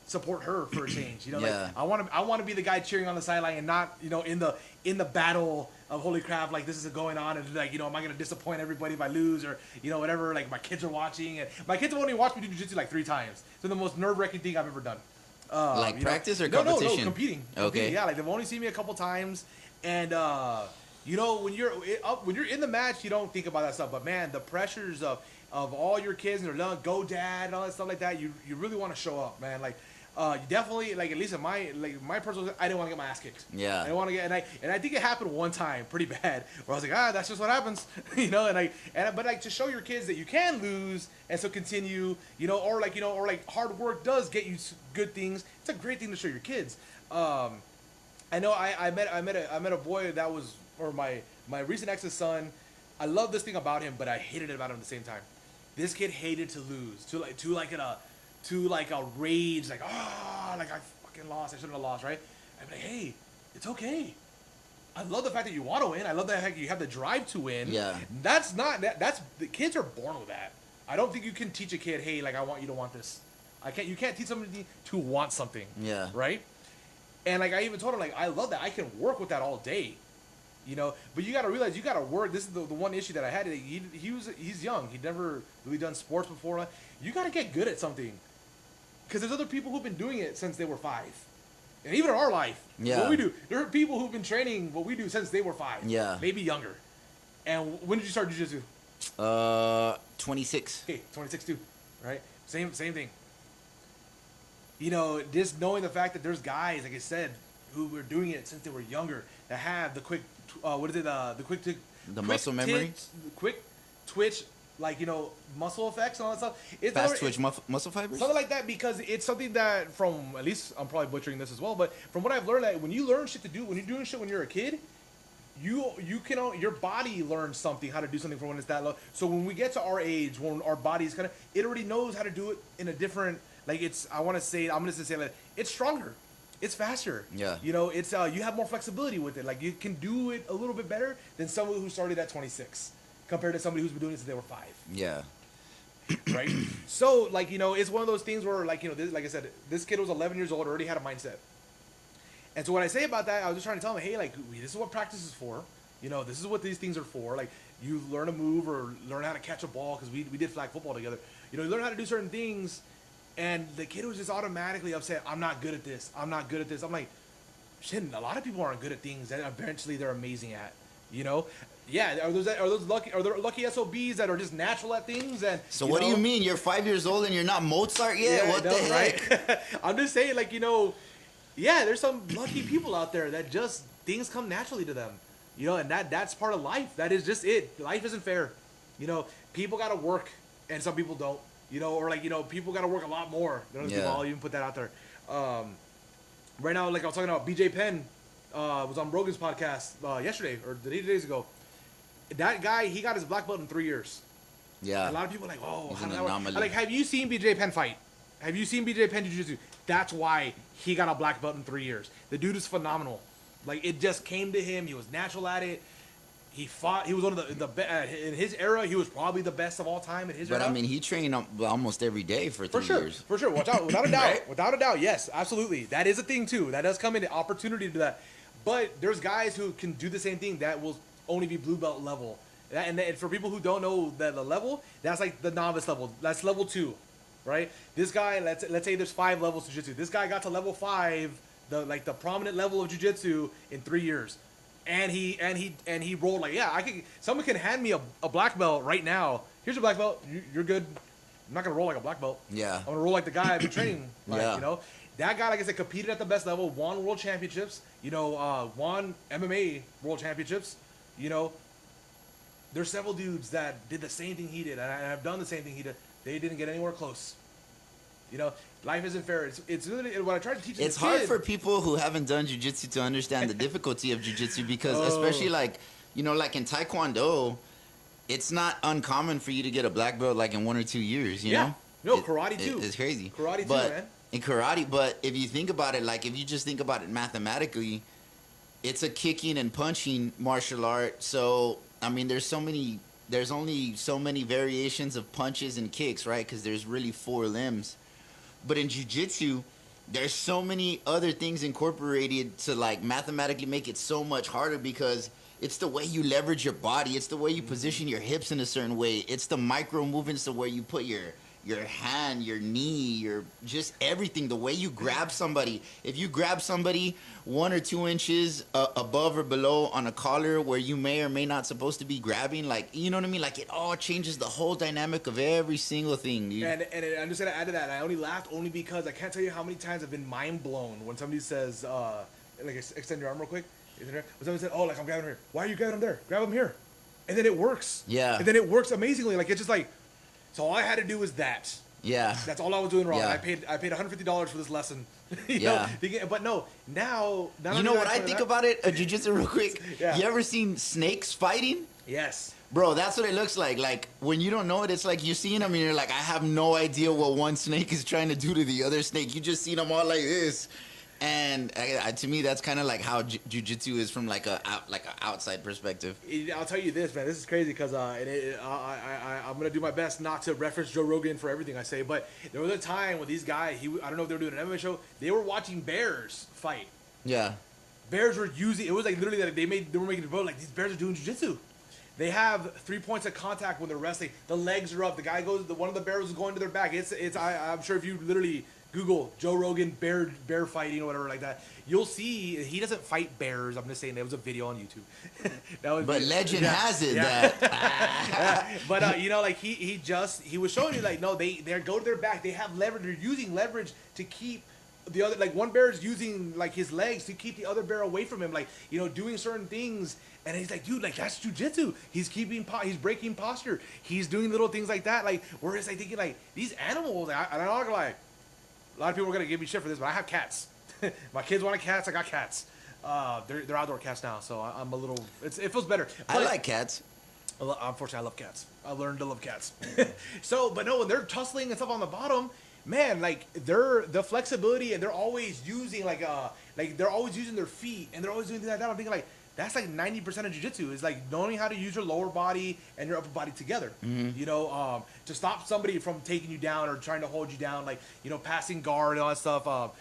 support her for a change. You know, Yeah. like I want to be the guy cheering on the sideline and not, you know, in the battle of holy crap, like this is going on and like, you know, am I gonna disappoint everybody if I lose or you know whatever? Like my kids are watching and my kids have only watched me do jiu-jitsu like 3 times. So the most nerve-wracking thing I've ever done. Like practice or No, competition? competing. Okay. Yeah, like they've only seen me a couple times, and you know when you're in the match, you don't think about that stuff. But man, the pressures of all your kids and they're go dad and all that stuff like that, you really want to show up, man. Like. You definitely, like, at least in my personal, I didn't want to get my ass kicked. Yeah. I didn't want to get, and I think it happened one time pretty bad where I was like, that's just what happens, you know, but like to show your kids that you can lose and so continue, you know, or like hard work does get you good things. It's a great thing to show your kids. I know I met a boy that was, or my recent ex's son. I love this thing about him, but I hated it about him at the same time. This kid hated to lose, to a rage, like, like I fucking lost, I shouldn't have lost, right? I'm like, hey, it's okay. I love the fact that you want to win. I love the fact you have the drive to win. Yeah. That's the kids are born with that. I don't think you can teach a kid, hey, like I want you to want this. You can't teach somebody to want something. Yeah. Right? And like I even told him, like, I love that. I can work with that all day. You know, but you got to realize you got to work. This is the one issue that I had. He's young. He'd never really done sports before. You got to get good at something. Because there's other people who've been doing it since they were 5. And even in our life, what we do, there are people who've been training what we do since they were 5. Yeah. Maybe younger. And when did you start jiu-jitsu? 26. Okay, 26 too, right? Same thing. You know, just knowing the fact that there's guys, like I said, who were doing it since they were younger, that have the quick, muscle memory? Quick twitch, like, you know, muscle effects and all that stuff. It's Fast twitch muscle fibers? Something like that, because it's something that from, at least I'm probably butchering this as well, but from what I've learned, that when you learn shit to do, when you're doing shit when you're a kid, you can, your body learns something, how to do something from when it's that low. So when we get to our age, when our body's kind of, it already knows how to do it in a different, like I'm going to say that it's stronger. It's faster. Yeah. You know, it's you have more flexibility with it. Like you can do it a little bit better than someone who started at 26 compared to somebody who's been doing it since they were 5. Yeah. Right? So, like, you know, it's one of those things where, like, you know, like I said, this kid was 11 years old, already had a mindset. And so what I say about that, I was just trying to tell him, hey, like, this is what practice is for. You know, this is what these things are for. Like, you learn a move or learn how to catch a ball, because we did flag football together. You know, you learn how to do certain things, and the kid was just automatically upset. I'm not good at this. I'm not good at this. I'm like, shit, a lot of people aren't good at things that eventually they're amazing at. You know? Yeah, are there lucky SOBs that are just natural at things? And so what do you mean? You're 5 years old and you're not Mozart yet? Yeah, what the heck? Right? I'm just saying, like, you know, yeah, there's some lucky people out there that just things come naturally to them. You know, and that's part of life. That is just it. Life isn't fair. You know, people got to work, and some people don't. You know, or like, you know, people got to work a lot more. I'll even put that out there. Right now, like I was talking about, BJ Penn was on Rogan's podcast yesterday or 8 days ago. That guy, he got his black belt in 3 years. Yeah. A lot of people are like, oh, he's how an did that work? anomaly. Like, have you seen BJ Penn fight? Have you seen BJ Penn jiu-jitsu? That's why he got a black belt in 3 years. The dude is phenomenal. Like, it just came to him. He was natural at it. He fought. He was one of the best in his era. He was probably the best of all time in his era. But I mean, he trained almost every day for 3 years. For sure. Watch out. Without a doubt. Right? Without a doubt. Yes, absolutely. That is a thing too. That does come into opportunity to do that. But there's guys who can do the same thing that will only be blue belt level. And for people who don't know the level, that's like the novice level. That's level 2, right? This guy, let's say there's 5 levels to jiu-jitsu. This guy got to level 5, the prominent level of jiu-jitsu in 3 years. and he rolled like, yeah, I can. Someone can hand me a black belt right now. Here's a black belt. You're good. I'm not gonna roll like a black belt. Yeah. I'm gonna roll like the guy I've been training. Like, Yeah. you know, that guy, like I said, competed at the best level, won world championships. You know, won MMA world championships. You know, there's several dudes that did the same thing he did, and I've done the same thing he did. They didn't get anywhere close. You know, life isn't fair. It's really what I try to teach. It's hard for people who haven't done jiu-jitsu to understand the difficulty of jiu-jitsu because especially like, you know, like in Taekwondo, it's not uncommon for you to get a black belt like in 1 or 2 years, you know? No, karate too. It's crazy. Karate too, but man. In karate, but if you think about it, like if you just think about it mathematically, it's a kicking and punching martial art. So, I mean, there's only so many variations of punches and kicks, right? Because there's really 4 limbs. But in jiu-jitsu, there's so many other things incorporated to like mathematically make it so much harder because it's the way you leverage your body. It's the way you position your hips in a certain way. It's the micro movements, the way you put your hand, your knee, your just everything. The way you grab somebody. If you grab somebody 1 or 2 inches above or below on a collar where you may or may not supposed to be grabbing, like, you know what I mean? Like it all changes the whole dynamic of every single thing, dude. And I'm just gonna add to that. I only laughed only because I can't tell you how many times I've been mind blown when somebody says, like, extend your arm real quick. When somebody said, oh, like I'm grabbing him here. Why are you grabbing him there? Grab him here. And then it works. Yeah. And then it works amazingly. Like it's just like, so all I had to do was that. Yeah. That's all I was doing wrong. Yeah. I paid $150 for this lesson. you Yeah. know? But no, now You know what I think about it? Jiu-jitsu real quick. Yeah. You ever seen snakes fighting? Yes. Bro, that's what it looks like. Like, when you don't know it, it's like you seeing them and you're like, I have no idea what one snake is trying to do to the other snake. You just see them all like this. And to me, that's kind of like how jiu-jitsu is from like a outside perspective. I'll tell you this, man. This is crazy because I'm gonna do my best not to reference Joe Rogan for everything I say. But there was a time when these guys, I don't know if they were doing an MMA show. They were watching bears fight. Yeah. Bears were using. It was like literally that they were making a vote like these bears are doing jiu-jitsu. They have 3 points of contact when they're wrestling. The legs are up. The guy goes. One of the bears is going to their back. I'm sure if you literally Google Joe Rogan bear fighting or whatever like that, you'll see he doesn't fight bears. I'm just saying there was a video on YouTube. But legend has it that. Yeah. But you know, like he was showing you like no, they go to their back. They have leverage. They're using leverage to keep the other, like one bear is using like his legs to keep the other bear away from him, like, you know, doing certain things. And he's like, dude, like that's jujitsu. He's he's breaking posture. He's doing little things like that. Like, whereas I thinking like these animals, and I'm not gonna lie, a lot of people are gonna give me shit for this, but I have cats. My kids wanted cats. I got cats. They're outdoor cats now, so I'm a little. It feels better. But, I like cats. unfortunately, I love cats. I learned to love cats. So, but no, when they're tussling and stuff on the bottom, man, like the flexibility, and they're always using like they're always using their feet, and they're always doing things like that. I'm thinking like that's like 90% of jiu-jitsu is like knowing how to use your lower body and your upper body together. Mm-hmm. You know, to stop somebody from taking you down or trying to hold you down, like, you know, passing guard and all that stuff.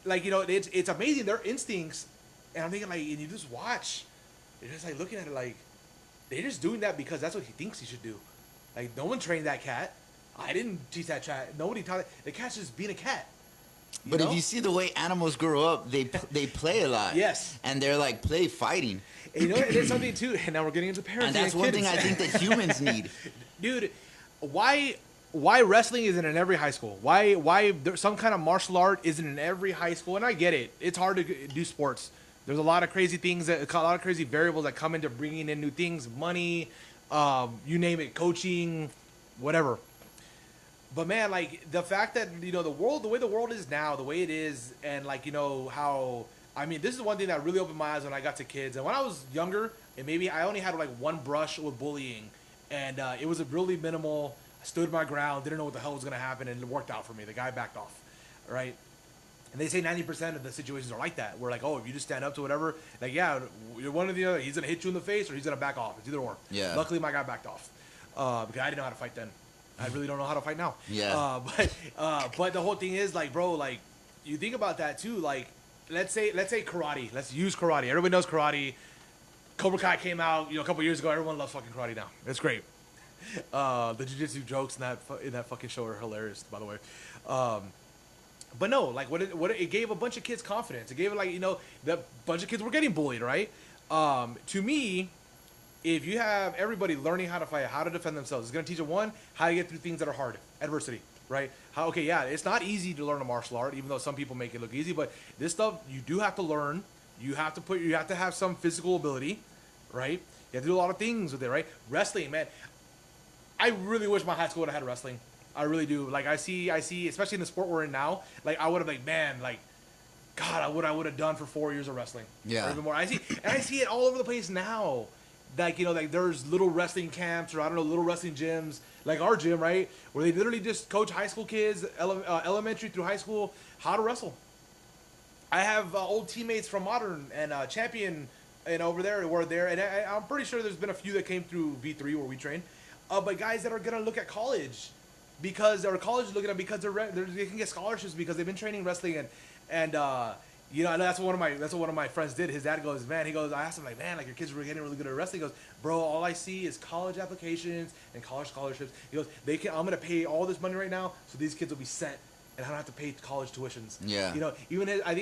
Like, you know, it's amazing their instincts, and I'm thinking like, and you just watch, you're just like looking at it like they're just doing that because that's what he thinks he should do. Like, no one trained that cat. I didn't teach that cat. Nobody taught it. The cat's just being a cat. But if you see the way animals grow up, they play a lot. Yes. And they're like play fighting. And you know, there's something too. And now we're getting into parenting. And that's one thing I think that humans need. Dude, why wrestling isn't in every high school? Why some kind of martial art isn't in every high school? And I get it. It's hard to do sports. There's a lot of crazy things, a lot of crazy variables that come into bringing in new things, money, you name it, coaching, whatever. But man, like the fact that, you know, the way the world is now, the way it is, and like, you know, how, I mean, this is one thing that really opened my eyes when I got to kids. And when I was younger, and maybe I only had like one brush with bullying, and it was a really minimal. I stood my ground, didn't know what the hell was gonna happen, and it worked out for me. The guy backed off, right? And they say 90% of the situations are like that. Where like, oh, if you just stand up to whatever, like, yeah, you're one or the other. He's gonna hit you in the face or he's gonna back off. It's either or. Yeah. Luckily, my guy backed off because I didn't know how to fight then. I really don't know how to fight now. Yeah. But the whole thing is like, bro, like you think about that too. Like, let's say karate. Let's use karate. Everybody knows karate. Cobra Kai came out, you know, a couple years ago. Everyone loves fucking karate now. It's great. The jiu-jitsu jokes in that fucking show are hilarious, by the way. But no, like it gave a bunch of kids confidence. It gave it like, the bunch of kids were getting bullied, right? To me, if you have everybody learning how to fight, how to defend themselves, it's gonna teach them one, how to get through things that are hard, adversity, right? It's not easy to learn a martial art, even though some people make it look easy. But this stuff you do have to learn. You have to have some physical ability, right? You have to do a lot of things with it, right? Wrestling, man. I really wish my high school would have had wrestling. I really do. Like I see, especially in the sport we're in now. Like I would have, like, man, like, God, I would have done for 4 years of wrestling. Yeah. Or even more. I see it all over the place now. Like, like there's little wrestling camps, or I don't know, little wrestling gyms, like our gym, right, where they literally just coach high school kids, elementary through high school, how to wrestle. I have old teammates from Modern and Champion, and over there were there, and I'm pretty sure there's been a few that came through V3 where we train, but guys that are gonna look at college because they can get scholarships because they've been training wrestling and that's what one of my friends did. His dad goes, man, I asked him, like, man, like, your kids were getting really good at wrestling. He goes, bro, all I see is college applications and college scholarships. He goes, I'm gonna pay all this money right now so these kids will be sent and I don't have to pay college tuitions. Yeah.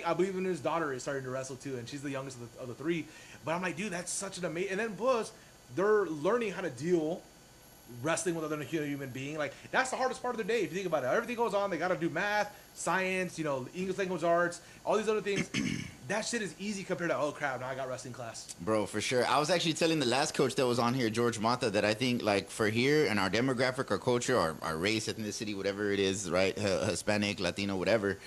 I believe even his daughter is starting to wrestle too, and she's the youngest of the three. But I'm like, dude, that's such an amazing. And then plus, they're learning how to deal wrestling with another human being. Like, that's the hardest part of their day if you think about it. Everything goes on. They got to do math, science, English language arts, all these other things. That shit is easy compared to, oh crap, now I got wrestling class. Bro, for sure. I was actually telling the last coach that was on here, George Mata, that I think, like, for here and our demographic, our culture, our race, ethnicity, whatever it is, right, Hispanic, Latino, whatever,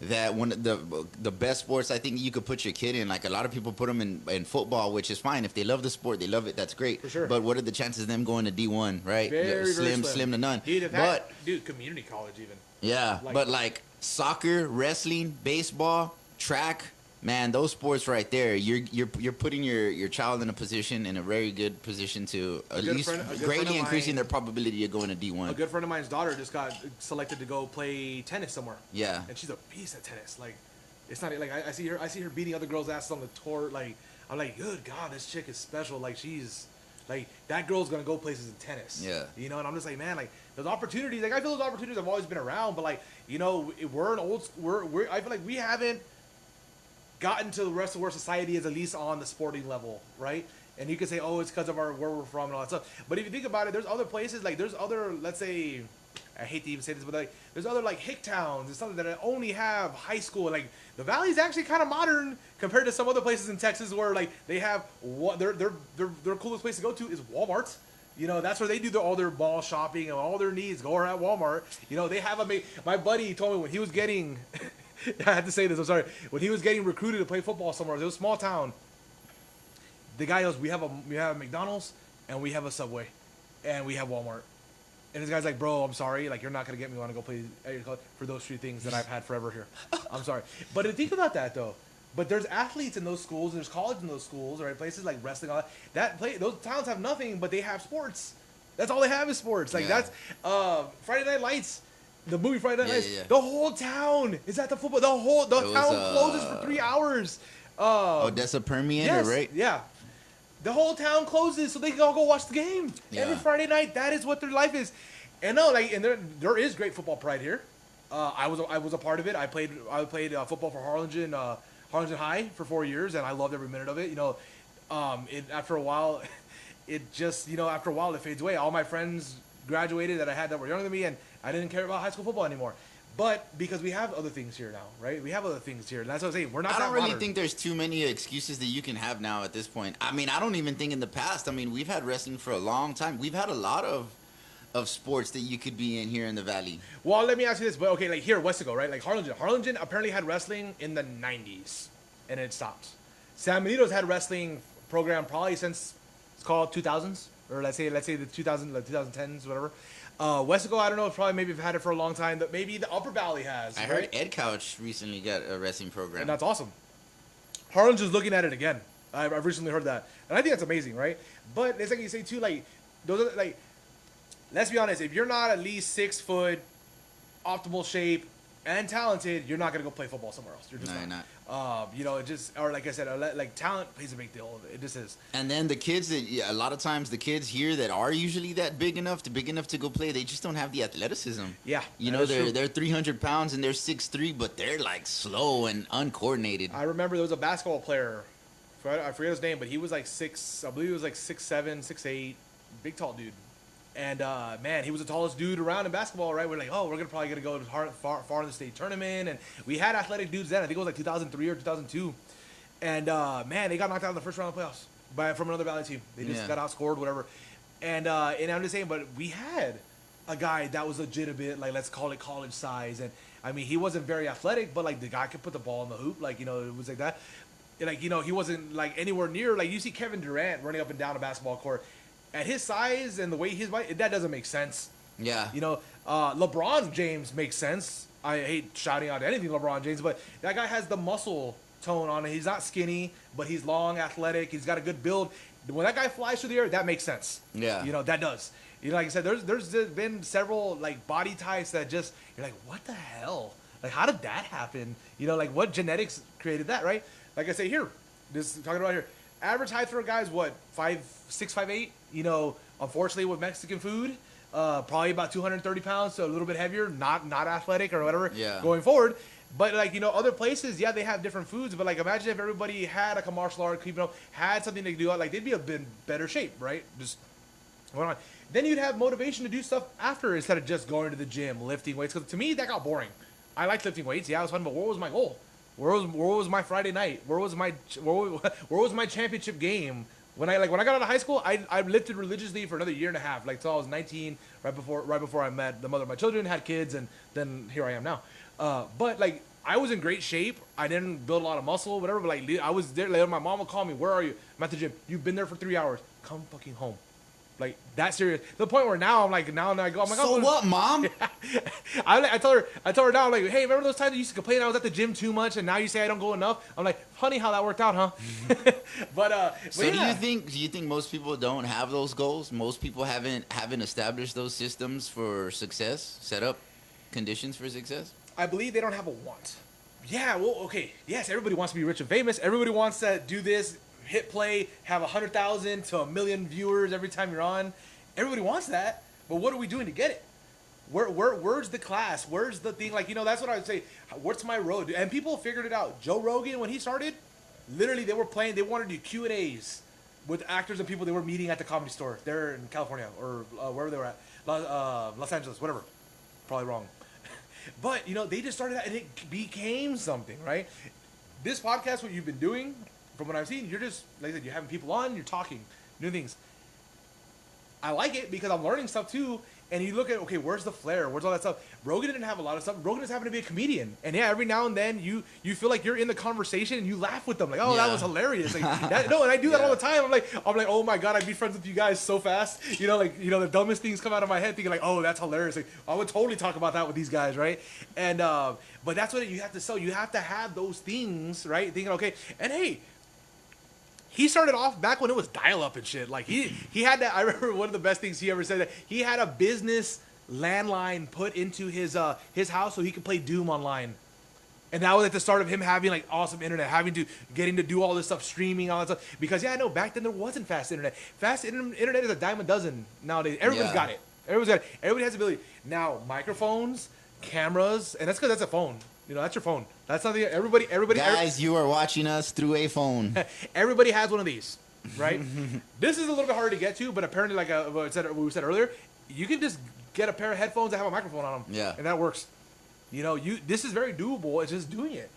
that one of the best sports I think you could put your kid in, like, a lot of people put them in football, which is fine. If they love the sport, they love it, that's great. For sure. But what are the chances of them going to D1, right? Very Slim to none. Dude, community college even. Yeah, but like soccer, wrestling, baseball, track, man, those sports right there, you're putting your child in a very good position to at least greatly increasing their probability of going to D1. A good friend of mine's daughter just got selected to go play tennis somewhere. Yeah. And she's a beast at tennis. Like, it's not like I see her beating other girls' asses on the tour. Like, I'm like, good God, this chick is special. Like, she's like, that girl's gonna go places in tennis. Yeah. And I'm just like, man, like, those opportunities. Like, I feel those opportunities have always been around, but like, I feel like we haven't gotten to the rest of where society is, at least on the sporting level, right? And you can say, oh, it's because of where we're from and all that stuff. But if you think about it, there's other places, like there's other, let's say, I hate to even say this, but like there's other like hick towns and stuff that only have high school. Like the Valley's actually kind of modern compared to some other places in Texas where like they have their coolest place to go to is Walmart. That's where they do all their mall shopping and all their needs go at Walmart. They have my buddy told me when he was getting. I had to say this. I'm sorry. When he was getting recruited to play football somewhere, it was a small town. The guy goes, "We have a McDonald's and we have a Subway, and we have Walmart." And this guy's like, "Bro, I'm sorry. Like, you're not gonna get me want to go play for those three things that I've had forever here. I'm sorry." But think about that though. But there's athletes in those schools. There's college in those schools, right? Places like wrestling, all that. Those towns have nothing, but they have sports. That's all they have is sports. Like that's Friday Night Lights. The movie Friday Night Lights. Yeah. The whole town is at the football. The town closes for 3 hours. Odessa Permian, yes, right? Yeah. The whole town closes so they can all go watch the game every Friday night. That is what their life is. And there is great football pride here. I was a part of it. I played football for Harlingen High for 4 years, and I loved every minute of it. After a while, it fades away. All my friends graduated that I had that were younger than me, and I didn't care about high school football anymore. But because we have other things here now, right? We have other things here. And that's what I'm saying. We're not. I don't really think there's too many excuses that you can have now at this point. I mean, I don't even think in the past. I mean, we've had wrestling for a long time. We've had a lot of sports that you could be in here in the Valley. Well, let me ask you this. But okay, like here, Westaco, right? Like Harlingen. Harlingen apparently had wrestling in the 90s, and it stopped. San Benito's had wrestling program probably since it's called 2000s, or let's say the 2010s, whatever. Westaco, I don't know, probably maybe have had it for a long time. But maybe the Upper Valley has. I heard Ed Couch recently got a wrestling program. And that's awesome. Harlingen's looking at it again. I've recently heard that. And I think that's amazing, right? But it's like you say, too, like, those are, like, let's be honest, if you're not at least 6 foot, optimal shape, and talented, you're not going to go play football somewhere else. You're just not. You know, it just, or like I said, like talent plays a big deal. It just is. And then the kids that, yeah, a lot of times the kids here that are usually that big enough to go play, they just don't have the athleticism. Yeah, You know, they're 300 pounds and they're 6'3", but they're like slow and uncoordinated. I remember there was a basketball player, I forget his name, but he was like I believe he was like 6'7", 6'8", big tall dude. And man, he was the tallest dude around in basketball, right? We're like, oh, we're probably gonna go far in the state tournament, and we had athletic dudes then. I think it was like 2003 or 2002, and man, they got knocked out in the first round of the playoffs from another Valley team. They just got outscored, whatever. And I'm just saying, but we had a guy that was legitimate, like let's call it college size, and I mean, he wasn't very athletic, but like the guy could put the ball in the hoop, like, you know, it was like that. And, like, you know, he wasn't like anywhere near, like you see Kevin Durant running up and down a basketball court. At his size and the way he's that doesn't make sense. Yeah. You know, LeBron James makes sense. I hate shouting out anything LeBron James, but that guy has the muscle tone on it. He's not skinny, but he's long, athletic. He's got a good build. When that guy flies through the air, that makes sense. Yeah. You know, that does. You know, like I said, there's been several like body types that just, you're like, what the hell? Like, how did that happen? You know, like what genetics created that, right? Like I say here, this talking about here. Average height for a guy is what, 5'6", 5'8"? You know, unfortunately with Mexican food, probably about 230 pounds, so a little bit heavier, not athletic or whatever. Yeah. Going forward, but like, you know, other places, yeah, they have different foods, but like imagine if everybody had like a martial art, you know, had something to do, like they'd be a bit better shape, right? Just going on. Then you'd have motivation to do stuff after instead of just going to the gym, lifting weights. Because to me, that got boring. I liked lifting weights, yeah, it was fun, but what was my goal? Where was my Friday night? Where was my championship game? When I got out of high school, I lifted religiously for another year and a half, like till I was 19, right before I met the mother of my children, had kids, and then here I am now. But like I was in great shape. I didn't build a lot of muscle, whatever. But like I was there. Like, my mom would call me, "Where are you?" I'm at the gym. You've been there for 3 hours. Come fucking home. Like that serious. To the point where now I'm like, now I go, I'm like, So what, Mom? I tell her now, I'm like, hey, remember those times you used to complain I was at the gym too much, and now you say I don't go enough? I'm like, funny how that worked out, huh? So yeah. do you think most people don't have those goals? Most people haven't established those systems for success, set up conditions for success? I believe they don't have a want. Yeah, well, okay. Yes, everybody wants to be rich and famous. Everybody wants to do this, hit play, have 100,000 to 1 million viewers every time you're on. Everybody wants that, but what are we doing to get it? Where's the class? Where's the thing? Like, you know, that's what I would say. What's my road? And people figured it out. Joe Rogan, when he started, literally they wanted to do Q&As with actors and people they were meeting at the Comedy Store there in California or wherever they were at, Los Angeles, whatever. Probably wrong. But, you know, they just started that and it became something, right? This podcast, what you've been doing, from what I've seen, you're just, like I said, you're having people on, you're talking, new things. I like it because I'm learning stuff too. And you look at, okay, where's the flair? Where's all that stuff? Rogan didn't have a lot of stuff. Rogan just happened to be a comedian. And yeah, every now and then you feel like you're in the conversation and you laugh with them. Like, oh, Yeah. that was hilarious. Like, no, and I do that all the time. I'm like, oh my God, I'd be friends with you guys so fast. You know, like, you know, the dumbest things come out of my head thinking like, oh, that's hilarious. Like, I would totally talk about that with these guys, right? And, but that's what you have to sell. You have to have those things, right? Thinking, okay, and hey, he started off back when it was dial-up and shit. Like he had that. I remember one of the best things he ever said, that he had a business landline put into his house so he could play Doom online. And that was at the start of him having like awesome internet, getting to do all this stuff, streaming, all that stuff. Because yeah, I know back then there wasn't fast internet. Fast internet is a dime a dozen nowadays. Everybody's got it. Everybody has the ability. Now microphones, cameras, and that's because that's a phone. You know, that's your phone. That's something everybody. Guys, you are watching us through a phone. Everybody has one of these, right? This is a little bit harder to get to, but apparently, like what we said earlier, you can just get a pair of headphones that have a microphone on them. Yeah. And that works. You know, this is very doable. It's just doing it.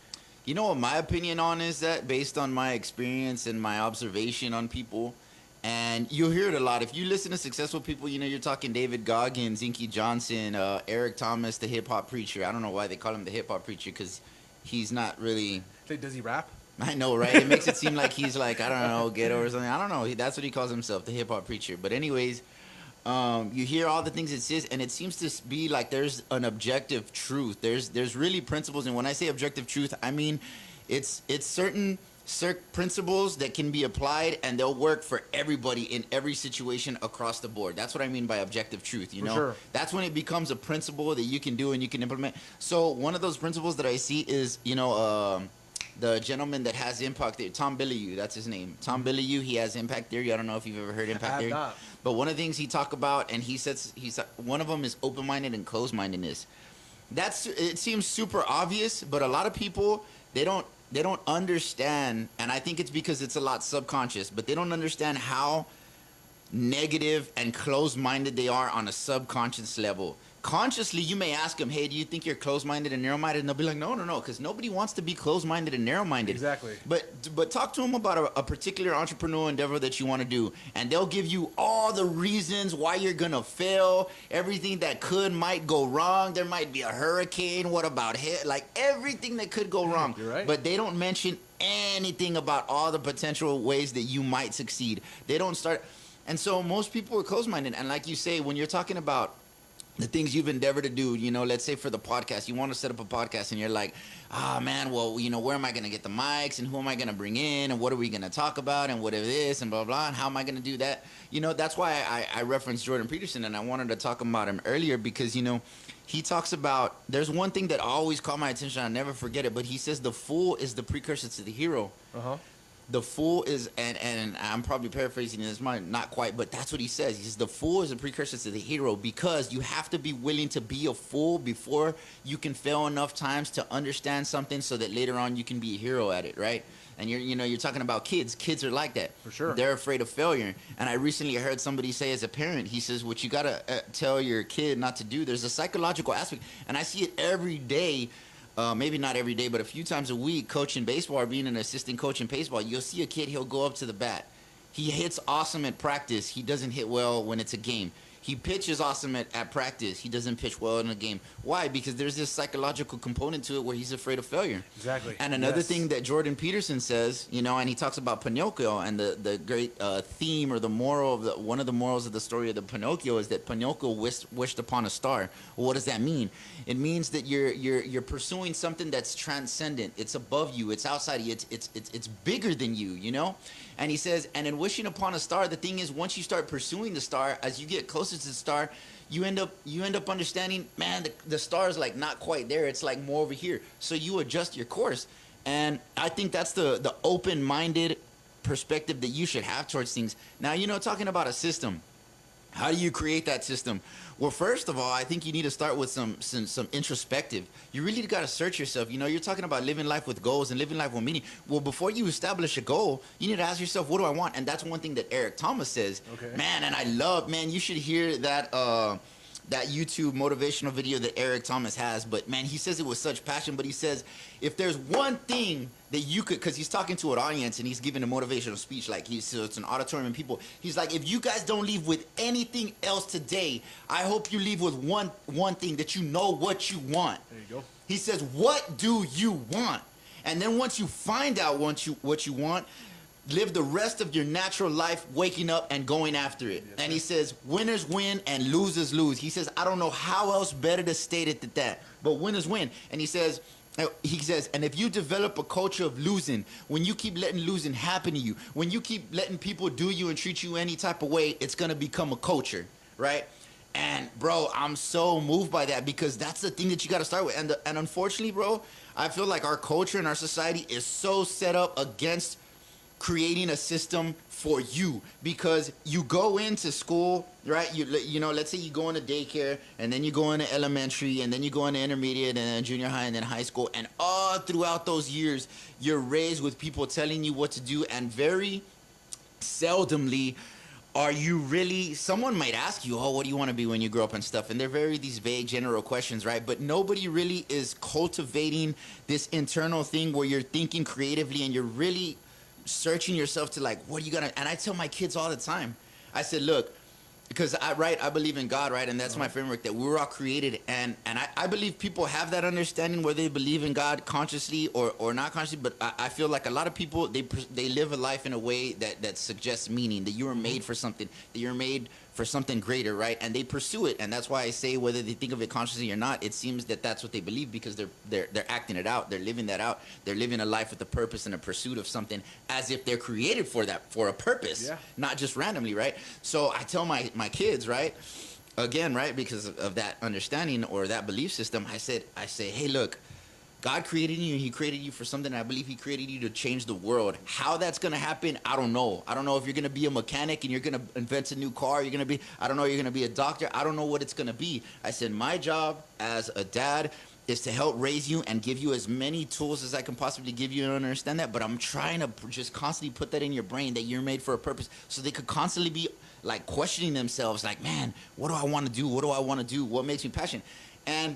You know what my opinion on is that, based on my experience and my observation on people, and you'll hear it a lot. If you listen to successful people, you know, you're talking David Goggins, Inky Johnson, Eric Thomas, the hip-hop preacher. I don't know why they call him the hip-hop preacher, because he's not really... Does he rap? I know, right? It makes it seem like he's like, I don't know, ghetto or something. I don't know. That's what he calls himself, the hip-hop preacher. But anyways, you hear all the things it says, and it seems to be like there's an objective truth. There's really principles, and when I say objective truth, I mean it's certain principles that can be applied, and they'll work for everybody in every situation across the board. That's what I mean by objective truth, you know? Sure. That's when it becomes a principle that you can do and you can implement. So one of those principles that I see is, you know, the gentleman that has impact theory, Tom Bilyeu, that's his name. Tom Bilyeu, he has impact theory. I don't know if you've ever heard impact I have theory. not. But one of the things he talk about, and he says one of them is open-minded and closed-mindedness. It seems super obvious, but a lot of people they don't understand, and I think it's because it's a lot subconscious, but they don't understand how negative and closed-minded they are on a subconscious level. Consciously, you may ask them, hey, do you think you're closed-minded and narrow-minded? And they'll be like, no, because nobody wants to be closed-minded and narrow-minded. Exactly. But talk to them about a particular entrepreneurial endeavor that you want to do, and they'll give you all the reasons why you're going to fail, everything that might go wrong. There might be a hurricane. What about like everything that could go wrong. You're right. But they don't mention anything about all the potential ways that you might succeed. They don't start. And so most people are closed-minded. And like you say, when you're talking about the things you've endeavored to do, let's say for the podcast, you want to set up a podcast and you're like, man, well, where am I going to get the mics and who am I going to bring in and what are we going to talk about and what is this and blah, blah, and how am I going to do that? That's why I referenced Jordan Peterson and I wanted to talk about him earlier because, he talks about, there's one thing that always caught my attention, I'll never forget it, but he says the fool is the precursor to the hero. Uh-huh. The fool is, and I'm probably paraphrasing this, not quite, but that's what he says. He says the fool is a precursor to the hero because you have to be willing to be a fool before you can fail enough times to understand something so that later on you can be a hero at it, right? And you're talking about kids. Kids are like that. For sure. They're afraid of failure. And I recently heard somebody say as a parent, he says, what you got to tell your kid not to do, there's a psychological aspect. And I see it every day. Maybe not every day, but a few times a week, coaching baseball or being an assistant coach in baseball, you'll see a kid, he'll go up to the bat. He hits awesome at practice. He doesn't hit well when it's a game. He pitches awesome at practice. He doesn't pitch well in a game. Why? Because there's this psychological component to it where he's afraid of failure. Exactly. And another thing that Jordan Peterson says, and he talks about Pinocchio and the great theme or the moral of one of the morals of the story of the Pinocchio is that Pinocchio wished upon a star. Well, what does that mean? It means that you're pursuing something that's transcendent. It's above you. It's outside of you. It's bigger than you, And he says, and in wishing upon a star, the thing is, once you start pursuing the star, as you get closer to the star, you end up understanding, man, the star is like not quite there. It's like more over here. So you adjust your course. And I think that's the open-minded perspective that you should have towards things. Now, talking about a system, how do you create that system? Well, first of all, I think you need to start with some introspective. You really got to search yourself. You're talking about living life with goals and living life with meaning. Well, before you establish a goal, you need to ask yourself, what do I want? And that's one thing that Eric Thomas says. Okay. Man, you should hear that YouTube motivational video that Eric Thomas has. But, man, he says it with such passion. But he says, if there's one thing that you could, because he's talking to an audience and he's giving a motivational speech, so it's an auditorium and people, he's like, if you guys don't leave with anything else today, I hope you leave with one thing, that you know what you want. There you go. He says, what do you want? And then once you find out what you want, live the rest of your natural life waking up and going after it. Yes, and sir. he says, winners win and losers lose. He says, I don't know how else better to state it than that, but winners win. And he says, and if you develop a culture of losing, when you keep letting losing happen to you, when you keep letting people do you and treat you any type of way, it's going to become a culture, right? And, bro, I'm so moved by that because that's the thing that you got to start with. And unfortunately, bro, I feel like our culture and our society is so set up against creating a system for you, because you go into school, right? Let's say you go into daycare, and then you go into elementary, and then you go into intermediate, and then junior high, and then high school, and all throughout those years, you're raised with people telling you what to do, and very seldomly are you really, someone might ask you, what do you want to be when you grow up and stuff, and they're these vague general questions, right? But nobody really is cultivating this internal thing where you're thinking creatively and you're really searching yourself to what are you gonna, and I tell my kids all the time, I said, look, because I believe in God, right? And that's my framework, that we were all created, and I believe people have that understanding whether they believe in God consciously or not consciously, but I feel like a lot of people, they live a life in a way that suggests meaning, that you were made for something, that you're made for something greater, right? And they pursue it, and that's why I say whether they think of it consciously or not, it seems that that's what they believe, because they're acting it out, they're living that out, they're living a life with a purpose and a pursuit of something, as if they're created for a purpose, not just randomly, right? So I tell my kids, right, again, right, because of that understanding or that belief system, I say, hey, look, God created you, and He created you for something. I believe He created you to change the world. How that's gonna happen, I don't know. I don't know if you're gonna be a mechanic and you're gonna invent a new car. I don't know, you're gonna be a doctor. I don't know what it's gonna be. I said my job as a dad is to help raise you and give you as many tools as I can possibly give you to understand that. But I'm trying to just constantly put that in your brain that you're made for a purpose, so they could constantly be like questioning themselves, like, man, what do I want to do? What do I want to do? What makes me passionate? And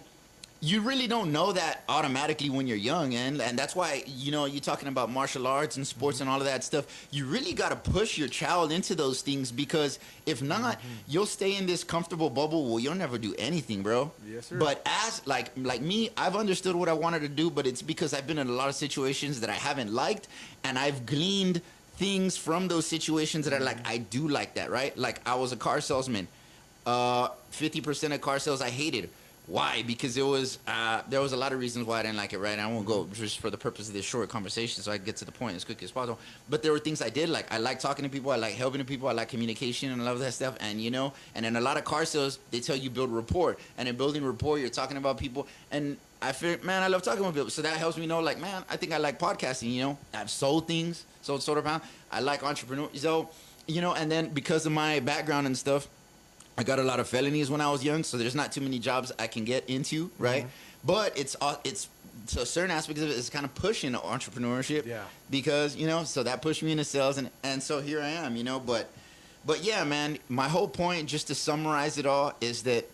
you really don't know that automatically when you're young, and that's why, you know, you're talking about martial arts and sports and all of that stuff. You really got to push your child into those things, because if not, you'll stay in this comfortable bubble where you'll never do anything, bro. Yes, sir. But as like me, I've understood what I wanted to do, but it's because I've been in a lot of situations that I haven't liked, and I've gleaned things from those situations that are like, I do like that, right? Like, I was a car salesman. 50% of car sales I hated. Why? Because there was a lot of reasons why I didn't like it, right? I won't go just for the purpose of this short conversation, so I can get to the point as quickly as possible. But there were things I did like. I like talking to people. I like helping people. I like communication and all of that stuff. And, you know, and in a lot of car sales, they tell you build rapport. And in building rapport, you're talking about people. And I feel, man, I love talking about people. So that helps me know, like, man, I think I like podcasting, you know. I've sold things, sold soda pound. I like entrepreneurs. So, you know, and then because of my background and stuff, I got a lot of felonies when I was young, so there's not too many jobs I can get into, right? But it's so certain aspects of it is kind of pushing entrepreneurship, because, you know, so that pushed me into sales, and so here I am, you know. But yeah, man, my whole point, just to summarize it all, is that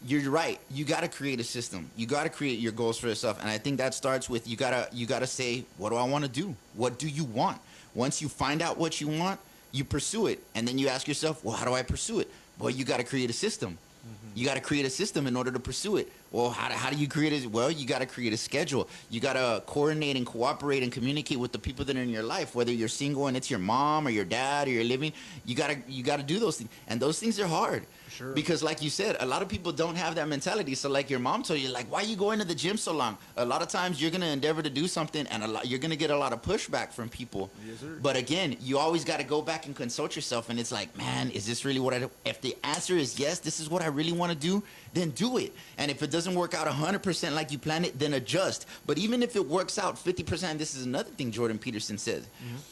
you're right. You got to create a system. You got to create your goals for yourself, and I think that starts with you gotta say, what do I want to do? What do you want? Once you find out what you want, you pursue it, and then you ask yourself, well, how do I pursue it? Well, you got to create a system. You got to create a system in order to pursue it. Well, how do you create it? Well, you got to create a schedule. You got to coordinate and cooperate and communicate with the people that are in your life, whether you're single and it's your mom or your dad or you're living. You got to do those things. And those things are hard. Sure. Because like you said, a lot of people don't have that mentality. So like your mom told you, like, why are you going to the gym so long? A lot of times you're going to endeavor to do something, and you're going to get a lot of pushback from people. Yes, sir. But again, you always got to go back and consult yourself. And it's like, man, is this really what I do? If the answer is yes, this is what I really want to do, then do it. And if it doesn't work out 100% like you planned it, then adjust. But even if it works out 50%, this is another thing Jordan Peterson says.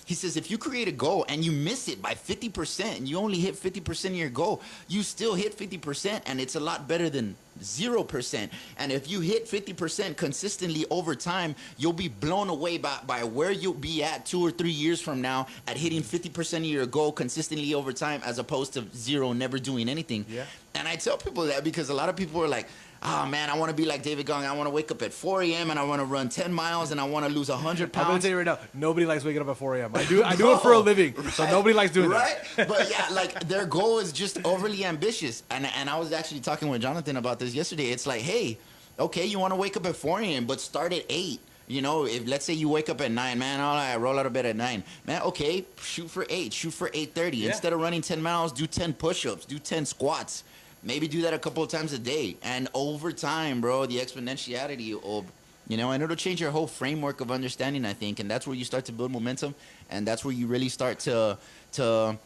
He says, if you create a goal and you miss it by 50% and you only hit 50% of your goal, you still hit 50%, and it's a lot better than 0%. And if you hit 50% consistently over time, you'll be blown away by where you'll be at 2 or 3 years from now at hitting 50% of your goal consistently over time, as opposed to 0, never doing anything. Yeah. And I tell people that because a lot of people are like, oh man, I want to be like David Gong. I want to wake up at 4 a.m. and I want to run 10 miles and I want to lose 100 pounds. I'm gonna tell you right now, nobody likes waking up at 4 a.m. I do it for a living, so nobody likes doing that. But yeah, like their goal is just overly ambitious. And I was actually talking with Jonathan about this yesterday. It's like, hey, okay, you want to wake up at 4 a.m., but start at 8. You know, if let's say you wake up at 9, man, I roll out of bed at 9. Man, okay, shoot for 8, shoot for 8:30. Yeah. Instead of running 10 miles, do 10 push-ups, do 10 squats. Maybe do that a couple of times a day. And over time, bro, the exponentiality of, you know, and it'll change your whole framework of understanding, I think. And that's where you start to build momentum. And that's where you really start to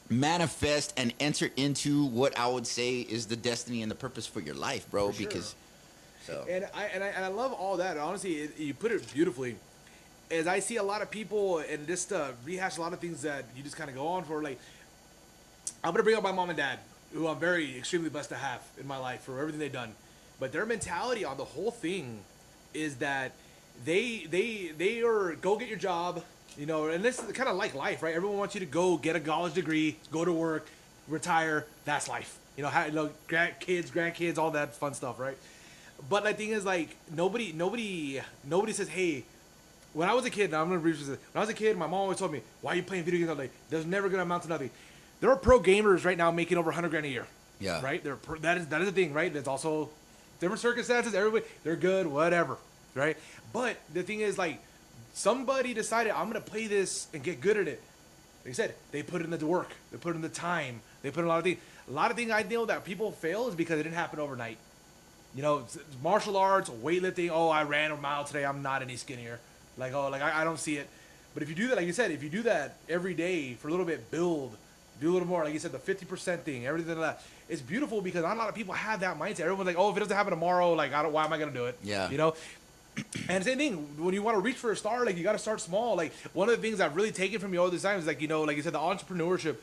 manifest and enter into what I would say is the destiny and the purpose for your life, bro. For sure. Because, so. And I love all that. Honestly, you put it beautifully. As I see a lot of people, and just rehash a lot of things that you just kind of go on for, like, I'm going to bring up my mom and dad, who I'm very extremely blessed to have in my life for everything they've done. But their mentality on the whole thing is that they are go get your job, you know, and this is kind of like life, right? Everyone wants you to go get a college degree, go to work, retire. That's life. You know, grandkids, all that fun stuff, right? But the thing is, like, nobody says, hey, when I was a kid, now I'm going to briefly say, when I was a kid, my mom always told me, why are you playing video games all day? There's never going to amount to nothing. There are pro gamers right now making over $100,000 a year. Yeah. Right? That is the thing, right? There's also different circumstances. Everybody, they're good, whatever. Right? But the thing is, like, somebody decided, I'm going to play this and get good at it. Like I said, they put in the work. They put in the time. They put in a lot of things. A lot of things I know that people fail is because it didn't happen overnight. You know, martial arts, weightlifting, oh, I ran a mile today, I'm not any skinnier. Like, oh, like, I don't see it. But if you do that, like you said, if you do that every day for a little bit, do a little more. Like you said, the 50% thing, everything like that. It's beautiful because not a lot of people have that mindset. Everyone's like, oh, if it doesn't happen tomorrow, like, why am I going to do it? Yeah. You know? And same thing, when you want to reach for a star, like, you got to start small. Like, one of the things I've really taken from you all this time is, like, like you said, the entrepreneurship.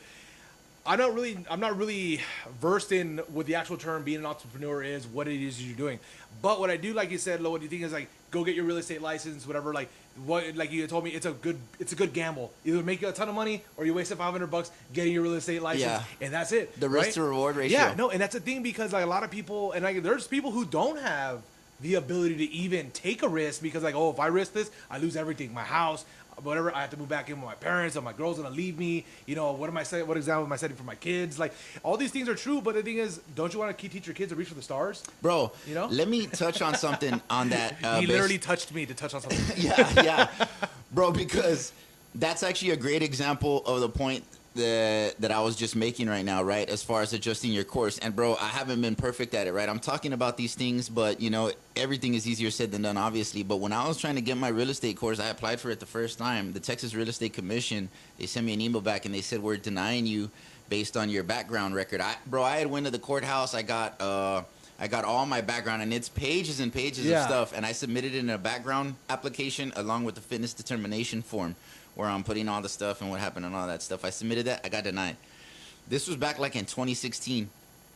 I'm not really versed in what the actual term being an entrepreneur is, what it is you're doing. But what I do, like you said, Lo, what you think is, like, go get your real estate license, whatever. Like, like you told me, it's a good gamble. Either make a ton of money or you wasted $500 getting your real estate license, and that's it. The risk to reward ratio. Yeah, no, and that's the thing, because, like, a lot of people, and, like, there's people who don't have the ability to even take a risk, because, like, oh, if I risk this, I lose everything, my house, whatever. I have to move back in with my parents, or my girl's gonna leave me. What am I saying? What example am I setting for my kids? Like, all these things are true, but the thing is, don't you want to teach your kids to reach for the stars, bro? Let me touch on something on that. He literally touched me to touch on something. yeah, bro, because that's actually a great example of the point that I was just making right now, right? As far as adjusting your course. And bro, I haven't been perfect at it, right? I'm talking about these things, but everything is easier said than done, obviously. But when I was trying to get my real estate course, I applied for it the first time. The Texas Real Estate Commission, they sent me an email back and they said, we're denying you based on your background record. I had went to the courthouse. I got all my background, and it's pages and pages of stuff. And I submitted it in a background application along with the fitness determination form, where I'm putting all the stuff and what happened and all that stuff. I submitted that. I got denied. This was back like in 2016.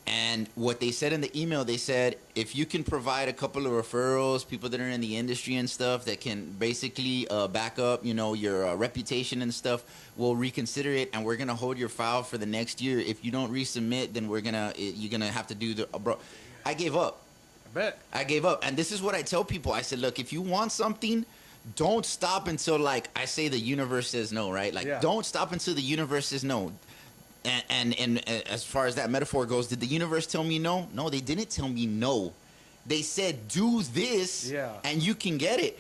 And what they said in the email, they said, if you can provide a couple of referrals, people that are in the industry and stuff that can basically back up, your reputation and stuff, we'll reconsider it, and we're going to hold your file for the next year. If you don't resubmit, then you're going to have to do bro. I gave up. I gave up. And this is what I tell people. I said, look, if you want something, don't stop until, like, I say the universe says no, right? Like, don't stop until the universe says no. And as far as that metaphor goes, did the universe tell me no? No, they didn't tell me no. They said, do this, and you can get it.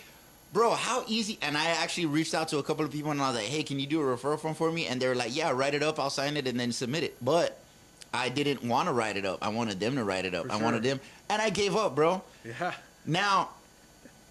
Bro, how easy. And I actually reached out to a couple of people, and I was like, hey, can you do a referral form for me? And they were like, yeah, write it up, I'll sign it, and then submit it. But I didn't want to write it up. I wanted them to write it up. I wanted them. And I gave up, bro. Yeah. Now,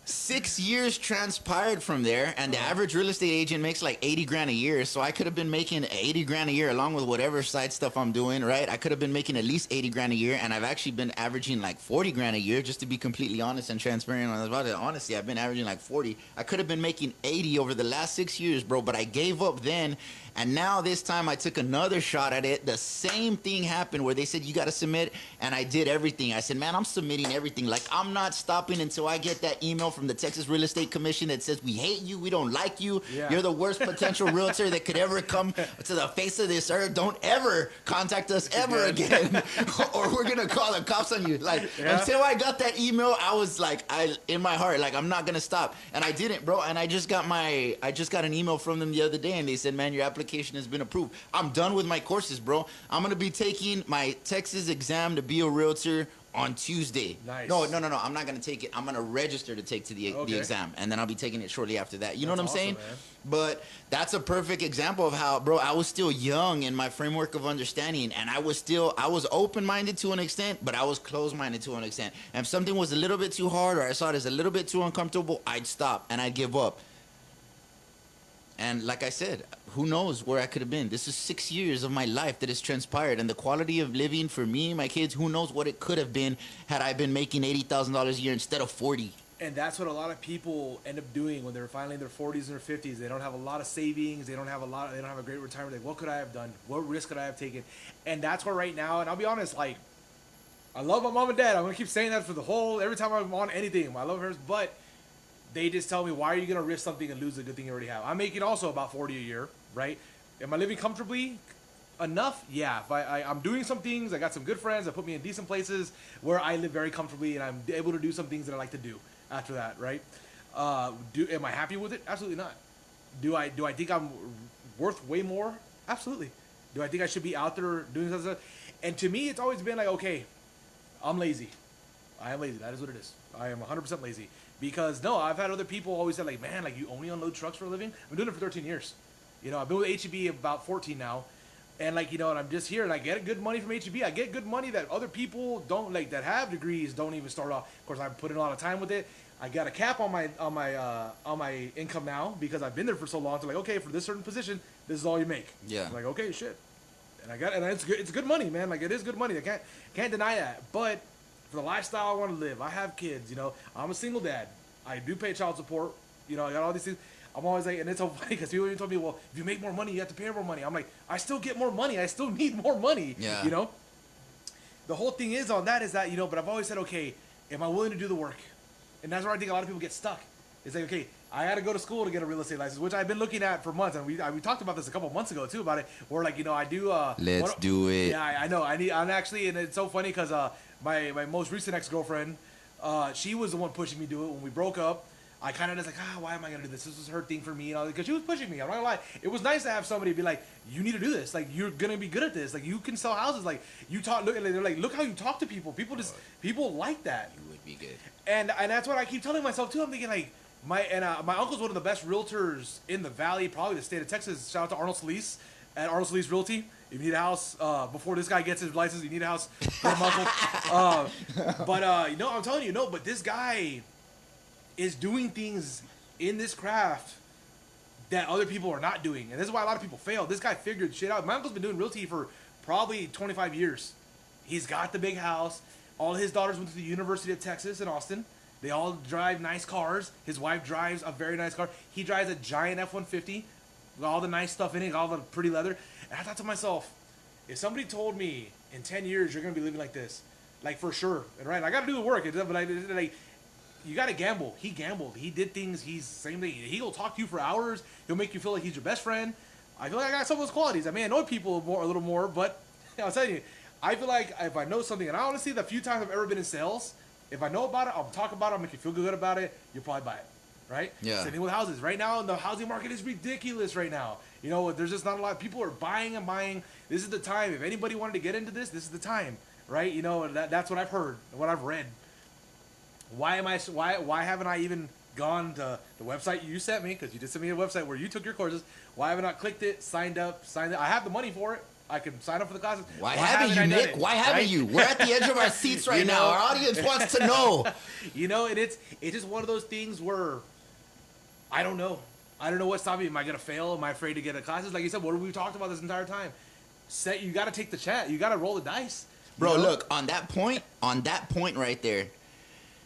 6 years transpired from there, and the average real estate agent makes like 80 grand a year. So I could have been making 80 grand a year along with whatever side stuff I'm doing, right? I could have been making at least 80 grand a year, and I've actually been averaging like 40 grand a year, just to be completely honest and transparent about it. Honestly, I've been averaging like 40. I could have been making 80 over the last 6 years, bro, but I gave up then. And now this time I took another shot at it. The same thing happened where they said, you got to submit. And I did everything. I said, man, I'm submitting everything. Like, I'm not stopping until I get that email from the Texas Real Estate Commission that says, we hate you. We don't like you. You're the worst potential realtor that could ever come to the face of this earth. Don't ever contact us ever again. Or we're going to call the cops on you. Like, until I got that email, I was like, in my heart, like, I'm not going to stop. And I didn't, bro. And I just got an email from them the other day, and they said, man, your application has been approved. I'm done with my courses, bro. I'm going to be taking my Texas exam to be a realtor on Tuesday. Nice. No, I'm not going to take it. I'm going to register to take the exam, and then I'll be taking it shortly after that. You know what I'm saying? Man. But that's a perfect example of how, bro, I was still young in my framework of understanding, and I was open-minded to an extent, but I was closed-minded to an extent. And if something was a little bit too hard, or I saw it as a little bit too uncomfortable, I'd stop and I'd give up. And like I said, who knows where I could have been. This is 6 years of my life that has transpired. And the quality of living for me and my kids, who knows what it could have been had I been making $80,000 a year instead of 40. And that's what a lot of people end up doing when they're finally in their 40s and their 50s. They don't have a lot of savings. They don't have a great retirement. Like, what could I have done? What risk could I have taken? And that's where right now, and I'll be honest, like, I love my mom and dad. I'm going to keep saying that every time I'm on anything. I love hers, but they just tell me, why are you going to risk something and lose a good thing you already have? I'm making also about 40 a year, right? Am I living comfortably enough? Yeah. If I'm doing some things, I got some good friends that put me in decent places where I live very comfortably, and I'm able to do some things that I like to do after that, right? Am I happy with it? Absolutely not. Do I think I'm worth way more? Absolutely. Do I think I should be out there doing stuff? And to me, it's always been like, okay, I'm lazy. I am lazy. That is what it is. I am 100% lazy. Because, no, I've had other people always say, like, man, like, you only unload trucks for a living? I'm doing it for 13 years. I've been with HEB about 14 now. And, like, and I'm just here, and I get good money from HEB. I get good money that other people don't, like, that have degrees don't even start off. Of course, I put in a lot of time with it. I got a cap on my income now because I've been there for so long. So, like, okay, for this certain position, this is all you make. Yeah. I'm like, okay, shit. And it's good. It's good money, man. Like, it is good money. I can't deny that. But for the lifestyle I want to live, I have kids. I'm a single dad. I do pay child support. You know, I got all these things. I'm always like, and it's so funny because people even told me, well, if you make more money, you have to pay more money. I'm like, I still get more money. I still need more money. Yeah. You know? The whole thing is on that is that, you know, but I've always said, okay, am I willing to do the work? And that's where I think a lot of people get stuck. It's like, okay, I had to go to school to get a real estate license, which I've been looking at for months. And we talked about this a couple months ago, too, about it. Where, like, you know, I do... Let's do it. Yeah, I know. I'm actually... And it's so funny because my most recent ex-girlfriend, she was the one pushing me to do it when we broke up. I kind of was like, why am I going to do this? This was her thing for me, you know, because she was pushing me. I'm not going to lie. It was nice to have somebody be like, you need to do this. Like, you're going to be good at this. Like, you can sell houses. Like, you talk, look, they're like, look how you talk to people. People like that. You would be good. And that's what I keep telling myself, too. I'm thinking, like, my uncle's one of the best realtors in the Valley, probably the state of Texas. Shout out to Arnold Solis at Arnold Solis Realty. If you need a house, before this guy gets his license, you need a house. Get him uncle. But, you know, I'm telling you, no, but this guy is doing things in this craft that other people are not doing. And this is why a lot of people fail. This guy figured shit out. My uncle's been doing realty for probably 25 years. He's got the big house. All his daughters went to the University of Texas in Austin. They all drive nice cars. His wife drives a very nice car. He drives a giant F-150 with all the nice stuff in it, all the pretty leather. And I thought to myself, if somebody told me in 10 years you're going to be living like this, like for sure, and right, I got to do the work. But like, you got to gamble. He gambled. He did things. He's same thing. He'll talk to you for hours. He'll make you feel like he's your best friend. I feel like I got some of those qualities. I may annoy people a little more, but I'll tell you, I feel like if I know something, and I honestly, the few times I've ever been in sales, if I know about it, I'll talk about it, I'll make you feel good about it, you'll probably buy it, right? Yeah. Same thing with houses. Right now, the housing market is ridiculous right now. You know, there's just not a lot. People are buying and buying. This is the time. If anybody wanted to get into this, this is the time, right? You know, that's what I've heard, what I've read. Why haven't I even gone to the website you sent me? Because you did send me a website where you took your courses. Why haven't I clicked it, signed up? I have the money for it. I can sign up for the classes. Why haven't you, Nick? Why haven't you? We're at the edge of our seats right now. Our audience wants to know. You know, and it's just one of those things where I don't know. I don't know what's stopping me. Am I gonna fail? Am I afraid to get the classes? Like you said, what have we talked about this entire time? You got to take the chat. You got to roll the dice. Bro, look, on that point right there,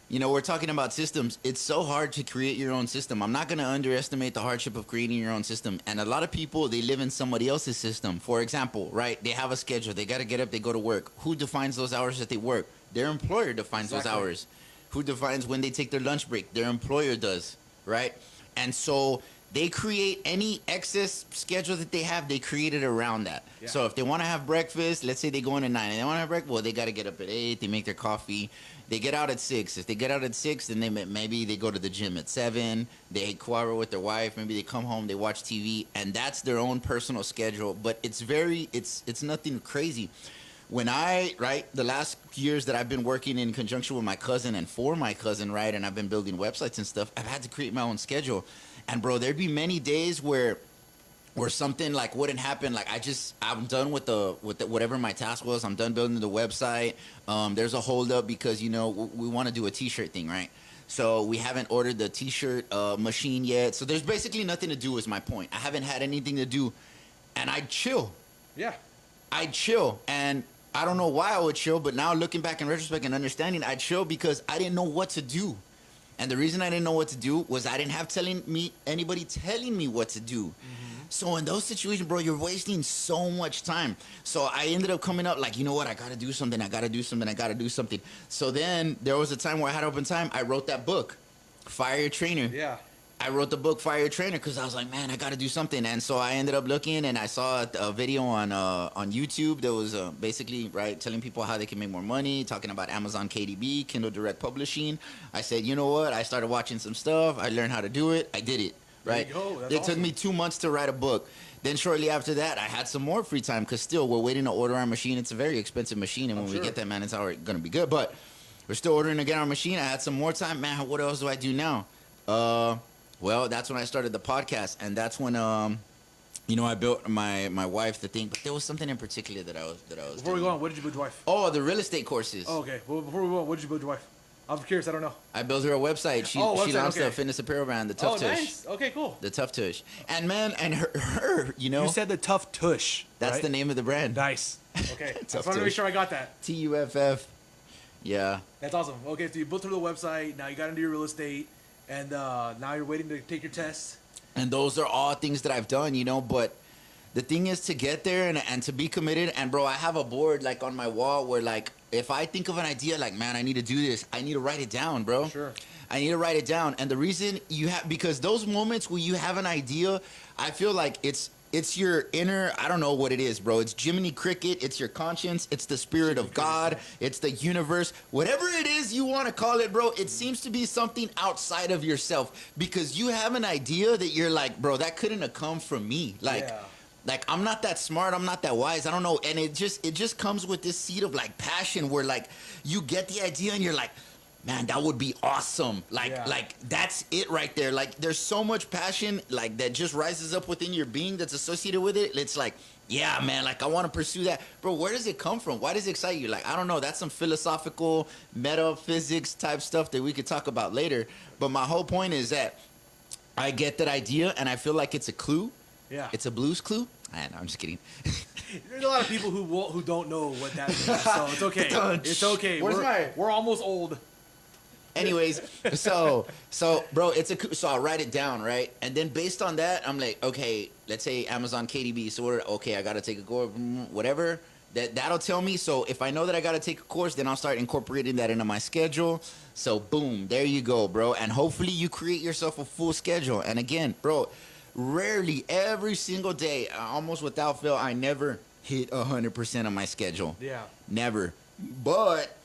you know, we're talking about systems. It's so hard to create your own system. I'm not going to underestimate the hardship of creating your own system. And a lot of people, they live in somebody else's system. For example, right, they have a schedule. They got to get up, they go to work. Who defines those hours that they work? Their employer defines those hours. Who defines when they take their lunch break? Their employer does, right? And so they create any excess schedule that they have, they create it around that. Yeah. So if they want to have breakfast, let's say they go in at 9 and they want to have breakfast, well, they got to get up at 8, they make their coffee. They get out at 6. If they get out at 6, then maybe they go to the gym at 7. They quarrel with their wife. Maybe they come home, they watch TV, and that's their own personal schedule. But it's nothing crazy. When the last years that I've been working in conjunction with my cousin and for my cousin, right, and I've been building websites and stuff, I've had to create my own schedule. And bro, there'd be many days where something like wouldn't happen. Like I'm done with the whatever my task was. I'm done building the website. There's a holdup because, you know, we want to do a t-shirt thing, right? So we haven't ordered the t-shirt machine yet. So there's basically nothing to do is my point. I haven't had anything to do, and I'd chill. Yeah. I'd chill, and I don't know why I would chill, but now looking back in retrospect and understanding, I'd chill because I didn't know what to do. And the reason I didn't know what to do was I didn't have anybody telling me what to do. Mm-hmm. So in those situations, bro, you're wasting so much time. So I ended up coming up like, you know what? I got to do something. So then there was a time where I had open time. I wrote that book, Fire Your Trainer. Yeah. I wrote the book Fire Your Trainer because I was like, man, I got to do something. And so I ended up looking and I saw a video on YouTube that was basically, right, telling people how they can make more money, talking about Amazon KDP, Kindle Direct Publishing. I said, you know what? I started watching some stuff. I learned how to do it. I did it, right? It took me 2 months to write a book. Then shortly after that, I had some more free time because still we're waiting to order our machine. It's a very expensive machine. And when we get that, man, it's already going to be good. But we're still ordering to get our machine. I had some more time. Man, what else do I do now? Well, that's when I started the podcast, and that's when you know, I built my wife the thing. But there was something in particular that I was. Before we go on, what did you build your wife? Oh, the real estate courses. Oh, okay. Well, before we go on, what did you build your wife? I'm curious. I don't know. I built her a website. She launched a fitness apparel brand, the Tough Tush. Nice. Okay, cool. The Tough Tush, and man, and her, you know. You said the Tough Tush. That's right? the name of the brand. Nice. Okay. I just wanted to make sure I got that. TUFF. Yeah. That's awesome. Okay, so you built her the website. Now you got into your real estate. and now you're waiting to take your test. And those are all things that I've done, but the thing is to get there and to be committed. And bro, I have a board like on my wall where like if I think of an idea like, man, I need to do this, I need to write it down, bro. Sure. I need to write it down. And the reason because those moments where you have an idea, I feel like it's your inner, I don't know what it is, bro. It's Jiminy Cricket. It's your conscience. It's the spirit of God. It's the universe. Whatever it is you want to call it, bro, it seems to be something outside of yourself because you have an idea that you're like, bro, that couldn't have come from me. Like, I'm not that smart. I'm not that wise. I don't know. And it just comes with this seed of like passion where like you get the idea and you're like, man, that would be awesome. Like that's it right there. Like there's so much passion like that just rises up within your being that's associated with it. It's like, yeah, man, like I want to pursue that. Bro, where does it come from? Why does it excite you? Like, I don't know. That's some philosophical metaphysics type stuff that we could talk about later. But my whole point is that I get that idea and I feel like it's a clue. Yeah. It's a Blue's Clue. I'm just kidding. There's a lot of people who don't know what that means, so it's okay. It's okay. We're almost old. Anyways, so bro, so I'll write it down, right? And then based on that, I'm like, okay, let's say Amazon KDB. So I gotta take a course, whatever. That'll tell me. So if I know that I gotta take a course, then I'll start incorporating that into my schedule. So boom, there you go, bro. And hopefully you create yourself a full schedule. And again, bro, rarely, every single day, almost without fail, I never hit 100% of my schedule. Yeah. Never. But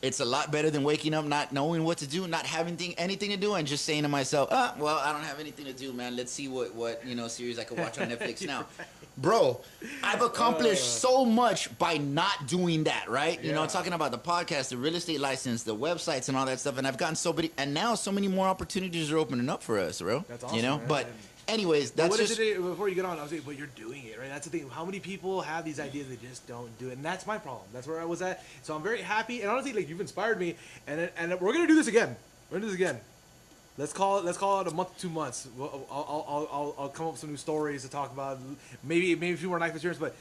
it's a lot better than waking up not knowing what to do, not having anything to do, and just saying to myself, well, I don't have anything to do, man. Let's see what series I can watch on Netflix now. Right. Bro, I've accomplished so much by not doing that, right? You know, talking about the podcast, the real estate license, the websites, and all that stuff. And I've gotten now so many more opportunities are opening up for us, bro. That's awesome, man. But anyways, that's just... Before you get on, I was like, but you're doing it, right? That's the thing. How many people have these ideas, they just don't do it? And that's my problem. That's where I was at. So I'm very happy. And honestly, like, you've inspired me. And we're going to do this again. We're going to do this again. Let's call it a month, 2 months. I'll come up with some new stories to talk about. Maybe a few more life experience, but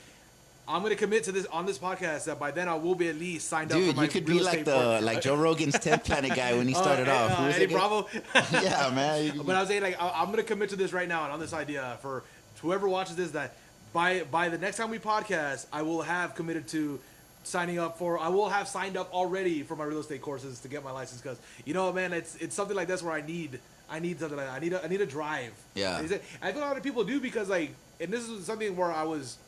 I'm gonna commit to this on this podcast that by then I will be at least signed up. Dude, for my you could be like like Joe Rogan's 10th Planet guy when he started off. Who was Eddie it? Bravo. Yeah, man. But I was saying, like, I'm gonna commit to this right now and on this idea for whoever watches this, that by the next time we podcast, I will have committed to signing up for. I will have signed up already for my real estate courses to get my license because man, it's something like this where I need something like that. I need a drive. Yeah. I think a lot of people do because like, and this is something where I was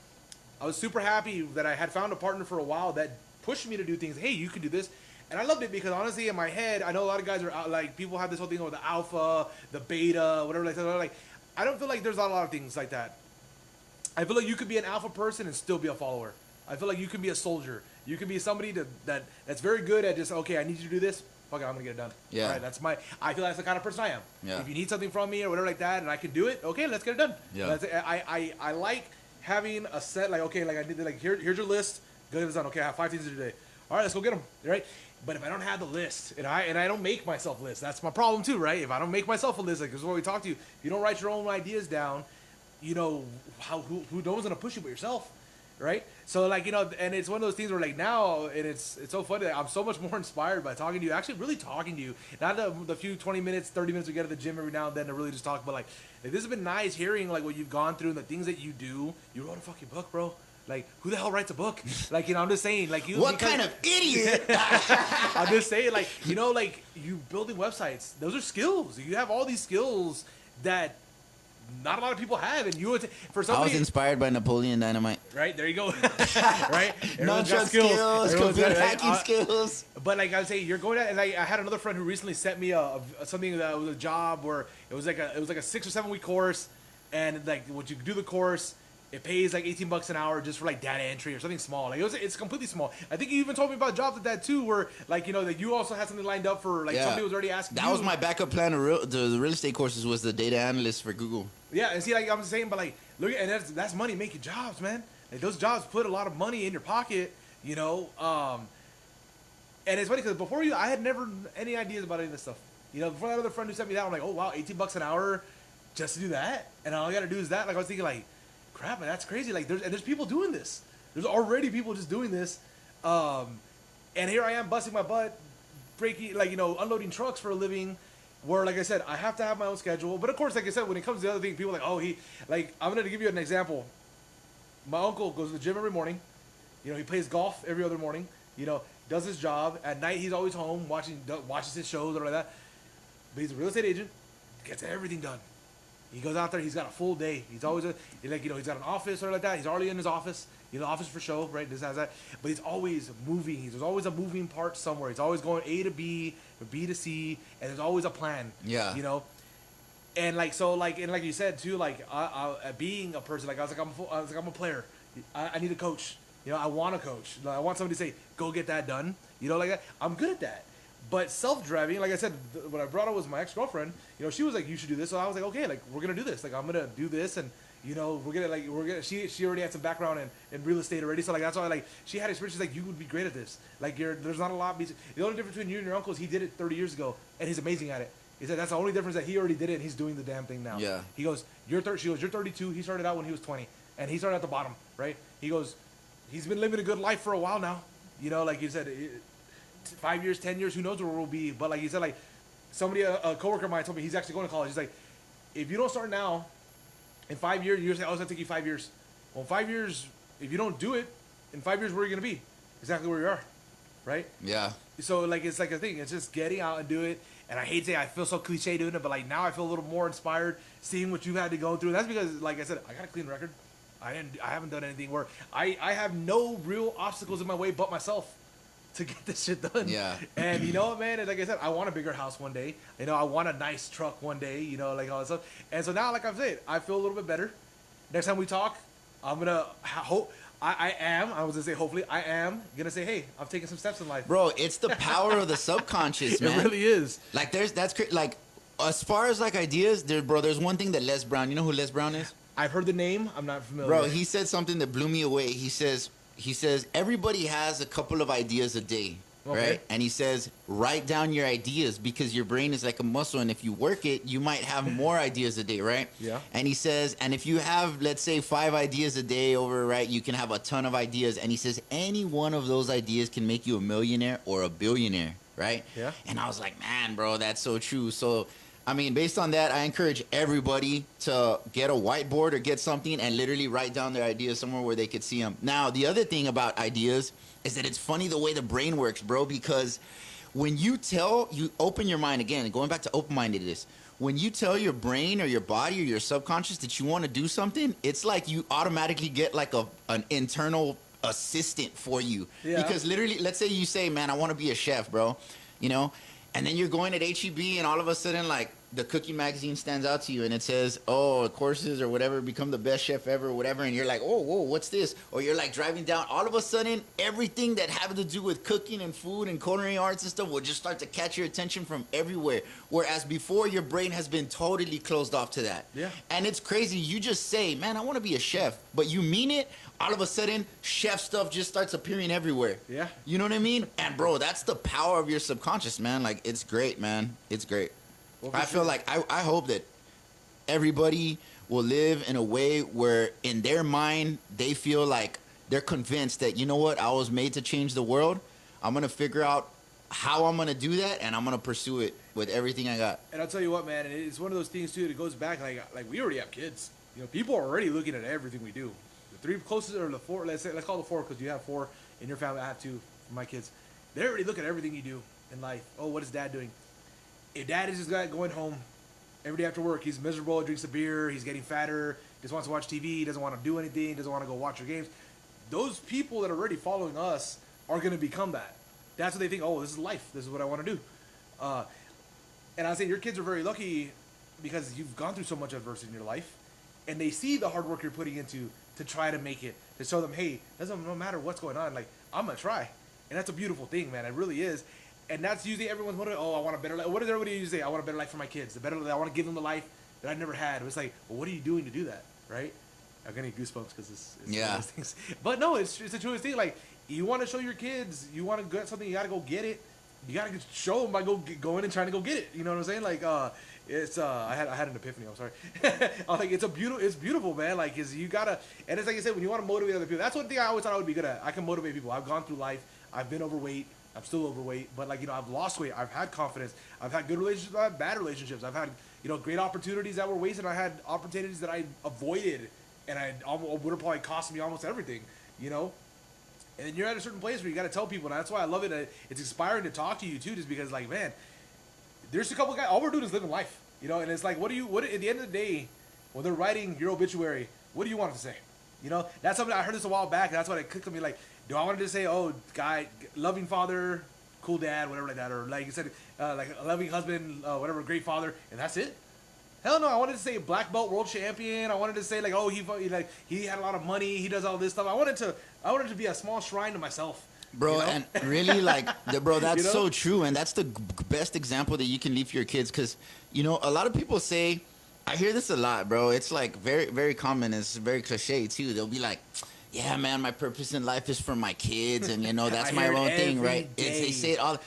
super happy that I had found a partner for a while that pushed me to do things. Hey, you can do this. And I loved it because honestly, in my head, I know a lot of guys are out, like, people have this whole thing over the alpha, the beta, whatever like that. Like, I don't feel like there's a lot of things like that. I feel like you could be an alpha person and still be a follower. I feel like you can be a soldier. You can be somebody that's very good at just, okay, I need you to do this. Fuck it, I'm gonna get it done. Yeah. All right, I feel that's the kind of person I am. Yeah. If you need something from me or whatever like that, and I can do it, okay, let's get it done. Yeah. I like having a set, like, okay, like I need to, like, here's your list. Get this done. Okay, I have 5 things to do today. All right, let's go get them. Right. But if I don't have the list, and I don't make myself lists, that's my problem too, right? If I don't make myself a list, like, this is what we talk to you. If you don't write your own ideas down, who no one's gonna push you but yourself, right? So, like, and it's one of those things where, like, now, and it's so funny that I'm so much more inspired by talking to you, actually really talking to you, not the few 20 minutes, 30 minutes we get at the gym every now and then to really just talk, but like this has been nice hearing, like, what you've gone through and the things that you do. You wrote a fucking book, bro. Like, who the hell writes a book? Like, I'm just saying, like, what kind of idiot? I'm just saying, like, like, you building websites, those are skills. You have all these skills that not a lot of people have, and for somebody, I was inspired by Napoleon Dynamite. Right, there you go. Right, non-truck skills, computer hacking skills. But like I would say, you're going to, and I had another friend who recently sent me something that was a job where it was like a 6 or 7 week course, and like once you do the course, it pays like $18 an hour just for like data entry or something small. Like it's completely small. I think you even told me about jobs like that too, where like that you also had something lined up for like somebody was already asking. That was my backup plan. The real estate courses was the data analyst for Google. Yeah, and see, like I'm saying, but like look, and that's money making jobs, man. Like those jobs put a lot of money in your pocket, And it's funny because before I had never any ideas about any of this stuff. Before that other friend who sent me that, I'm like, oh wow, $18 an hour just to do that, and all I gotta do is that. Like I was thinking, like, crap, man, that's crazy. Like there's people doing this. There's already people just doing this, and here I am busting my butt, breaking, like unloading trucks for a living, Where, like I said, I have to have my own schedule. But of course, like I said, when it comes to the other thing, people are like, oh, I'm going to give you an example. My uncle goes to the gym every morning. You know, he plays golf every other morning. You know, does his job. At night, he's always home watches his shows or like that. But he's a real estate agent. Gets everything done. He goes out there. He's got a full day. He's always he's got an office or like that. He's already in his office. Office for show, right? This has that. But he's always moving. There's always a moving part somewhere. He's always going A to B, or B to C, and there's always a plan. Yeah. And like you said too, like I being a person, like I'm a player. I need a coach. I want a coach. I want somebody to say, go get that done. Like that. I'm good at that. But self-driving, like I said, what I brought up was my ex-girlfriend. She was like, you should do this. So I was like, okay, like we're gonna do this. Like I'm gonna do this, and she already had some background in real estate already. So like that's why she had experience. She's like, you would be great at this. Like there's not a lot. The only difference between you and your uncle is he did it 30 years ago, and he's amazing at it. He said that's the only difference, that he already did it and he's doing the damn thing now. Yeah. He goes, you're 32. He started out when he was 20, and he started at the bottom, right? He goes, he's been living a good life for a while now. Like you said, 5 years, 10 years, who knows where we'll be. But like you said, like somebody, a coworker of mine told me he's actually going to college. He's like, if you don't start now, in 5 years, you're saying, oh, it's going to take you 5 years. Well, in 5 years, if you don't do it, in 5 years, where are you going to be? Exactly where you are, right? Yeah. So like it's like a thing. It's just getting out and do it. And I hate to say I feel so cliche doing it, but like now I feel a little more inspired seeing what you've had to go through. And that's because, like I said, I got a clean record. I haven't done anything where I have no real obstacles in my way but myself to get this shit done. Yeah. And you know what, man? Like I said, I want a bigger house one day. I want a nice truck one day. Like all that stuff. And so now, like I've said, I feel a little bit better. Next time we talk, I'm gonna hope. I was gonna say hopefully I am gonna say, hey, I've taken some steps in life. Bro, it's the power of the subconscious, man. It really is. Like like as far as like ideas, there's one thing that Les Brown. You know who Les Brown is? I've heard the name. I'm not familiar. Bro, he said something that blew me away. He says everybody has a couple of ideas a day, right? And he says write down your ideas because your brain is like a muscle, and if you work it, you might have more ideas a day, right? Yeah. And he says, and if you have, let's say, 5 ideas a day over, right, you can have a ton of ideas. And he says any one of those ideas can make you a millionaire or a billionaire, right? Yeah. And I was like, man, bro, that's so true. So I mean, based on that, I encourage everybody to get a whiteboard or get something and literally write down their ideas somewhere where they could see them. Now, the other thing about ideas is that it's funny the way the brain works, bro, because when you open your mind, again, going back to open-mindedness, when you tell your brain or your body or your subconscious that you want to do something, it's like you automatically get like an internal assistant for you. Yeah. Because literally, let's say you say, man, I want to be a chef, bro, and then you're going at HEB and all of a sudden, like, the cookie magazine stands out to you and it says, oh, courses or whatever, become the best chef ever or whatever. And you're like, oh, whoa, what's this? Or you're like driving down. All of a sudden, everything that had to do with cooking and food and culinary arts and stuff will just start to catch your attention from everywhere. Whereas before, your brain has been totally closed off to that. Yeah. And it's crazy. You just say, man, I want to be a chef. But you mean it. All of a sudden, chef stuff just starts appearing everywhere. Yeah. You know what I mean? And, bro, that's the power of your subconscious, man. Like, it's great, man. It's great. Well, I feel like I hope that everybody will live in a way where in their mind they feel like they're convinced that, you know what, I was made to change the world. I'm going to figure out how I'm going to do that, and I'm going to pursue it with everything I got. And I'll tell you what, man, and it's one of those things, too, that goes back, like we already have kids. People are already looking at everything we do. The 3 closest, or the 4, let's call it the 4, because you have 4 in your family. I have 2 for my kids. They already look at everything you do in life. Oh, what is dad doing? If dad is just going home every day after work, he's miserable, drinks a beer, he's getting fatter, just wants to watch TV, doesn't want to do anything, doesn't want to go watch your games. Those people that are already following us are going to become that. That's what they think, oh, this is life. This is what I want to do. And I say your kids are very lucky because you've gone through so much adversity in your life, and they see the hard work you're putting into to try to make it, to show them, hey, no matter what's going on, like, I'm going to try. And that's a beautiful thing, man. It really is. And that's usually everyone's motivated. Oh, I want a better life. What does everybody usually say? I want a better life for my kids. I want to give them the life that I never had. It was like, well, what are you doing to do that, right? I'm getting goosebumps because it's one of those things. But no, it's a true thing. Like, you want to show your kids, you want to get something, you got to go get it. You got to show them by going and trying to go get it. You know what I'm saying? Like, it's I had an epiphany. I'm sorry. I was like, it's beautiful, man. Like, you gotta, and it's like I said, when you want to motivate other people, that's one thing I always thought I would be good at. I can motivate people. I've gone through life. I've been overweight. I'm still overweight, but like, I've lost weight. I've had confidence. I've had good relationships. I've had bad relationships. I've had, great opportunities that were wasted. I had opportunities that I avoided, and would have probably cost me almost everything, And then you're at a certain place where you got to tell people, and that's why I love it. It's inspiring to talk to you too, just because, like, man, there's a couple guys. All we're doing is living life, And it's like, what at the end of the day, when they're writing your obituary, what do you want them to say? That's something I heard this a while back, and that's what it clicked on me. Like, do I want to say, oh, guy, loving father, cool dad, whatever like that, or like you said, like a loving husband, whatever, great father, and that's it? Hell no! I wanted to say black belt world champion. I wanted to say like, oh, he had a lot of money. He does all this stuff. I wanted to be a small shrine to myself. Bro, and really, like, bro, that's so true, and that's the best example that you can leave for your kids, because, a lot of people say, I hear this a lot, bro. It's like very, very common. It's very cliche too. They'll be like, yeah, man, my purpose in life is for my kids, and that's my own thing, right? They say it all.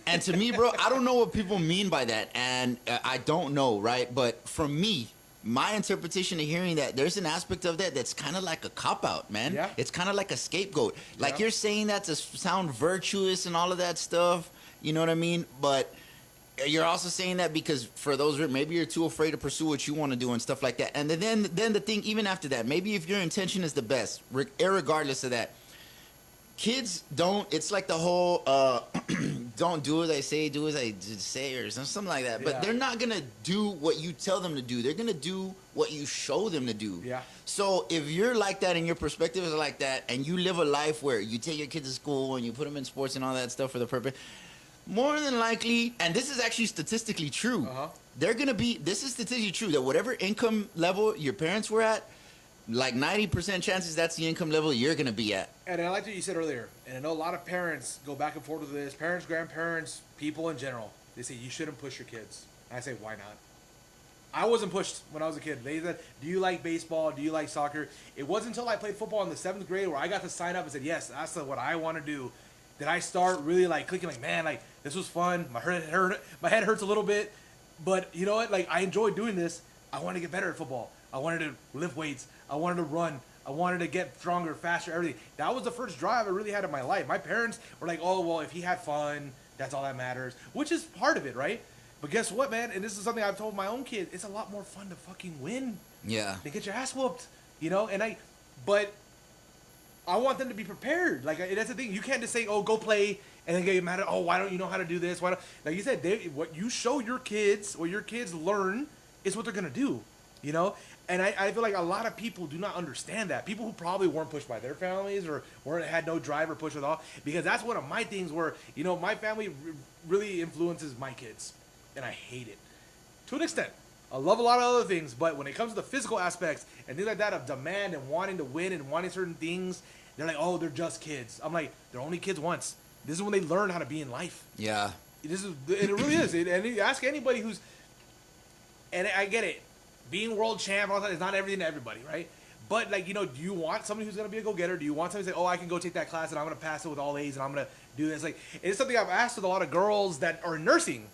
And to me, bro, I don't know what people mean by that, and I don't know, right? But for me, my interpretation of hearing that, there's an aspect of that that's kind of like a cop-out, man. Yeah. It's kind of like a scapegoat. Like, you're saying that to sound virtuous and all of that stuff, you know what I mean? But you're also saying that because for those, maybe you're too afraid to pursue what you want to do and stuff like that. And then the thing, even after that, maybe if your intention is the best, regardless of that, kids don't, it's like the whole, don't do as I say, do as I say, or something like that. But they're not going to do what you tell them to do. They're going to do what you show them to do. Yeah. So if you're like that and your perspective is like that, and you live a life where you take your kids to school and you put them in sports and all that stuff for the purpose, more than likely, and this is actually statistically true, they're going to be, this is statistically true, that whatever income level your parents were at, like 90% chances that's the income level you're going to be at. And I like what you said earlier, and I know a lot of parents go back and forth with this, parents, grandparents, people in general. They say, you shouldn't push your kids. And I say, why not? I wasn't pushed when I was a kid. They said, do you like baseball? Do you like soccer? It wasn't until I played football in the 7th grade where I got to sign up and said, yes, that's what I want to do. Did I start really like clicking, like, man, like, this was fun. My head hurts a little bit, but you know what? Like, I enjoyed doing this. I wanted to get better at football. I wanted to lift weights. I wanted to run. I wanted to get stronger, faster, everything. That was the first drive I really had in my life. My parents were like, oh, well, if he had fun, that's all that matters, which is part of it, right? But guess what, man? And this is something I've told my own kids. It's a lot more fun to fucking win. Yeah. Than get your ass whooped, but I want them to be prepared. Like, that's the thing. You can't just say, oh, go play, and then get mad at, oh, why don't you know how to do this? Why don't, like you said, what you show your kids, what your kids learn, is what they're going to do, And I feel like a lot of people do not understand that. People who probably weren't pushed by their families or had no drive or push at all. Because that's one of my things where, my family really influences my kids. And I hate it. To an extent. I love a lot of other things, but when it comes to the physical aspects and things like that of demand and wanting to win and wanting certain things, they're like, oh, they're just kids. I'm like, they're only kids once. This is when they learn how to be in life. Yeah. And it really is. And you ask anybody who's, and I get it, being world champ all that is not everything to everybody, right? But, like, do you want somebody who's going to be a go-getter? Do you want somebody to say, oh, I can go take that class and I'm going to pass it with all A's and I'm going to do this? Like, it's something I've asked with a lot of girls that are in nursing.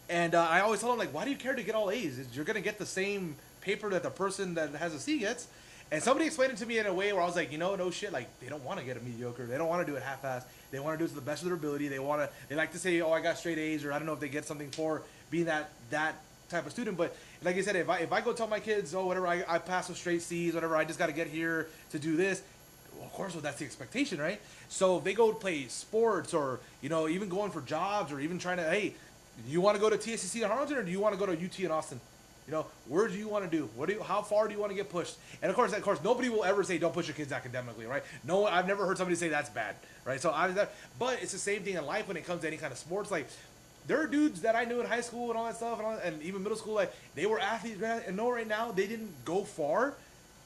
And I always tell them, like, why do you care to get all A's? You're going to get the same paper that the person that has a C gets. And somebody explained it to me in a way where I was like, no shit. Like, they don't want to get a mediocre. They don't want to do it half-assed. They want to do it to the best of their ability. They like to say, oh, I got straight A's, or I don't know if they get something for being that type of student. But like I said, if I go tell my kids, oh, whatever, I pass with straight C's, whatever, I just got to get here to do this. Well, of course, that's the expectation, right? So if they go play sports or, even going for jobs or even trying to, hey, do you want to go to TSCC in Harlingen or do you want to go to UT in Austin? Where do you want to do? How far do you want to get pushed? And of course, nobody will ever say don't push your kids academically, right? No, I've never heard somebody say that's bad, right? But it's the same thing in life when it comes to any kind of sports. Like, there are dudes that I knew in high school and all that stuff, and even middle school, like, they were athletes, and right now they didn't go far.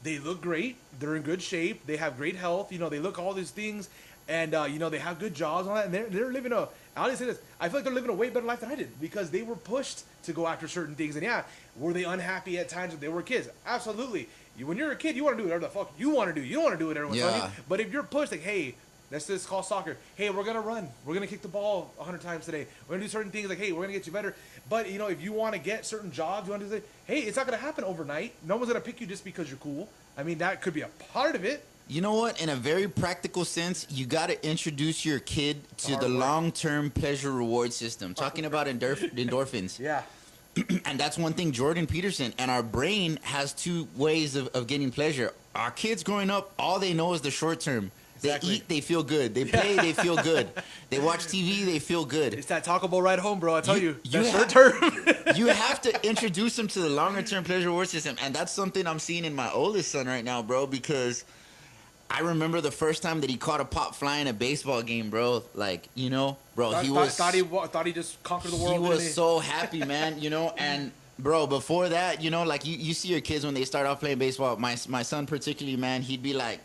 They look great. They're in good shape. They have great health. They look all these things, and they have good jobs and all that. And they're living I'll just say this. I feel like they're living a way better life than I did because they were pushed to go after certain things. And yeah, were they unhappy at times when they were kids? Absolutely. When you're a kid, you want to do whatever the fuck you want to do. You don't want to do what everyone's telling you. But if you're pushed, like, hey, let's just call soccer. Hey, we're going to run. We're going to kick the ball 100 times today. We're going to do certain things like, hey, we're going to get you better. But, if you want to get certain jobs, you want to say, hey, it's not going to happen overnight. No one's going to pick you just because you're cool. I mean, that could be a part of it. You know what? In a very practical sense, you got to introduce your kid to Hard the work. long-term pleasure reward system. Talking about endorphins. Yeah. And that's one thing, Jordan Peterson. And our brain has two ways of getting pleasure. Our kids growing up, all they know is the short term. Exactly. They eat, they feel good. They play, they feel good. They watch TV, they feel good. It's that Taco Bell ride home, bro. I tell you. You That have- short term. You have to introduce them to the longer term pleasure reward system. And that's something I'm seeing in my oldest son right now, bro, because I remember the first time that he caught a pop fly in a baseball game, bro. Like, you know, bro, he was... thought he just conquered the world. He didn't was so happy, man, you know, and bro, before that, you know, like you see your kids when they start off playing baseball. My son particularly, man, he'd be like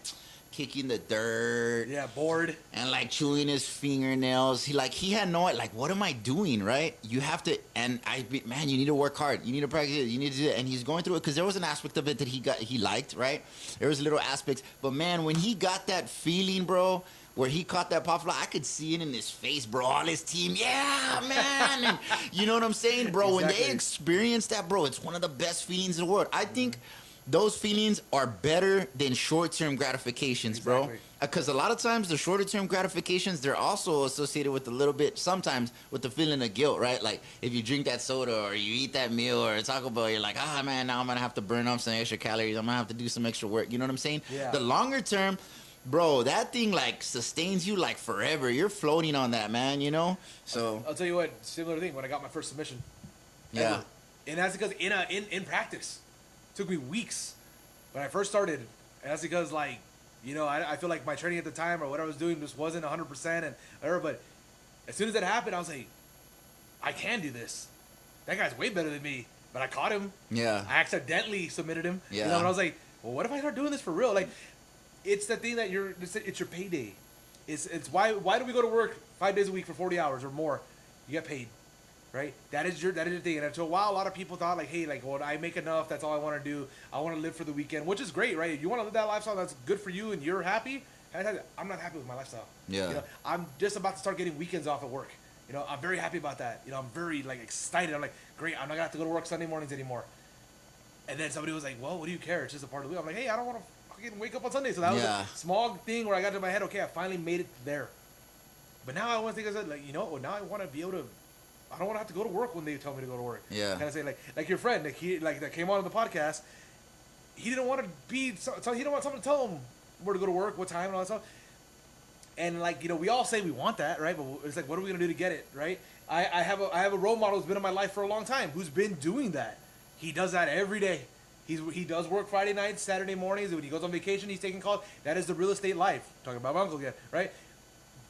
kicking the dirt Yeah, bored. and like chewing his fingernails. He had no, like, what am I doing, right? You have to, and man, you need to work hard. You need to practice it. You need to do it. And he's going through it because there was an aspect of it that he liked, right? There was little aspects, but man, when he got that feeling, bro, where he caught that pop fly, I could see it in his face, bro. All his team, yeah, man. And you know what I'm saying, bro? When they Exactly. experience that, bro, it's one of the best feelings in the world. I think those feelings are better than short-term gratifications, bro. Exactly. Because a lot of times the shorter-term gratifications, they're also associated with a little bit, sometimes with the feeling of guilt, right? Like if you drink that soda or you eat that meal or a Taco Bell, you're like, man, now I'm going to have to burn off some extra calories. I'm going to have to do some extra work. You know what I'm saying? Yeah. The longer term, bro, that thing like sustains you like forever. You're floating on that, man, you know? So, I'll tell you what, similar thing when I got my first submission. yeah. Ever. And that's because in practice, it took me weeks when I first started. And that's because, like, you know, I feel like my training at the time or what I was doing just wasn't 100% and whatever. But as soon as that happened, I was like, I can do this. That guy's way better than me. But I caught him. Yeah. I accidentally submitted him. Yeah. You know, and I was like, well, what if I start doing this for real? Like, it's the thing that it's your payday. It's why do we go to work 5 days a week for 40 hours or more? You get paid, right? That is your thing. And until a while, a lot of people thought like, hey, like, well, I make enough. That's all I want to do. I want to live for the weekend, which is great, right? If you want to live that lifestyle, that's good for you, and you're happy. I'm not happy with my lifestyle. Yeah. You know, I'm just about to start getting weekends off at work. You know, I'm very happy about that. You know, I'm very like excited. I'm like, great. I'm not gonna have to go to work Sunday mornings anymore. And then somebody was like, well, what do you care? It's just a part of the week. I'm like, hey, I don't want to fucking wake up on Sunday. So that was Yeah. a small thing where I got to my head, okay, I finally made it there. But now I want to think, I said, like, you know, well, now I want to be able to, I don't want to have to go to work when they tell me to go to work. Yeah. Kind of say, like your friend, that came on the podcast, he didn't want to be, so he didn't want someone to tell him where to go to work, what time, and all that stuff. And like, you know, we all say we want that, right? But it's like, what are we gonna do to get it, right? I have a role model who's been in my life for a long time, who's been doing that. He does that every day. He does work Friday nights, Saturday mornings. When he goes on vacation, he's taking calls. That is the real estate life. Talking about my uncle again, right?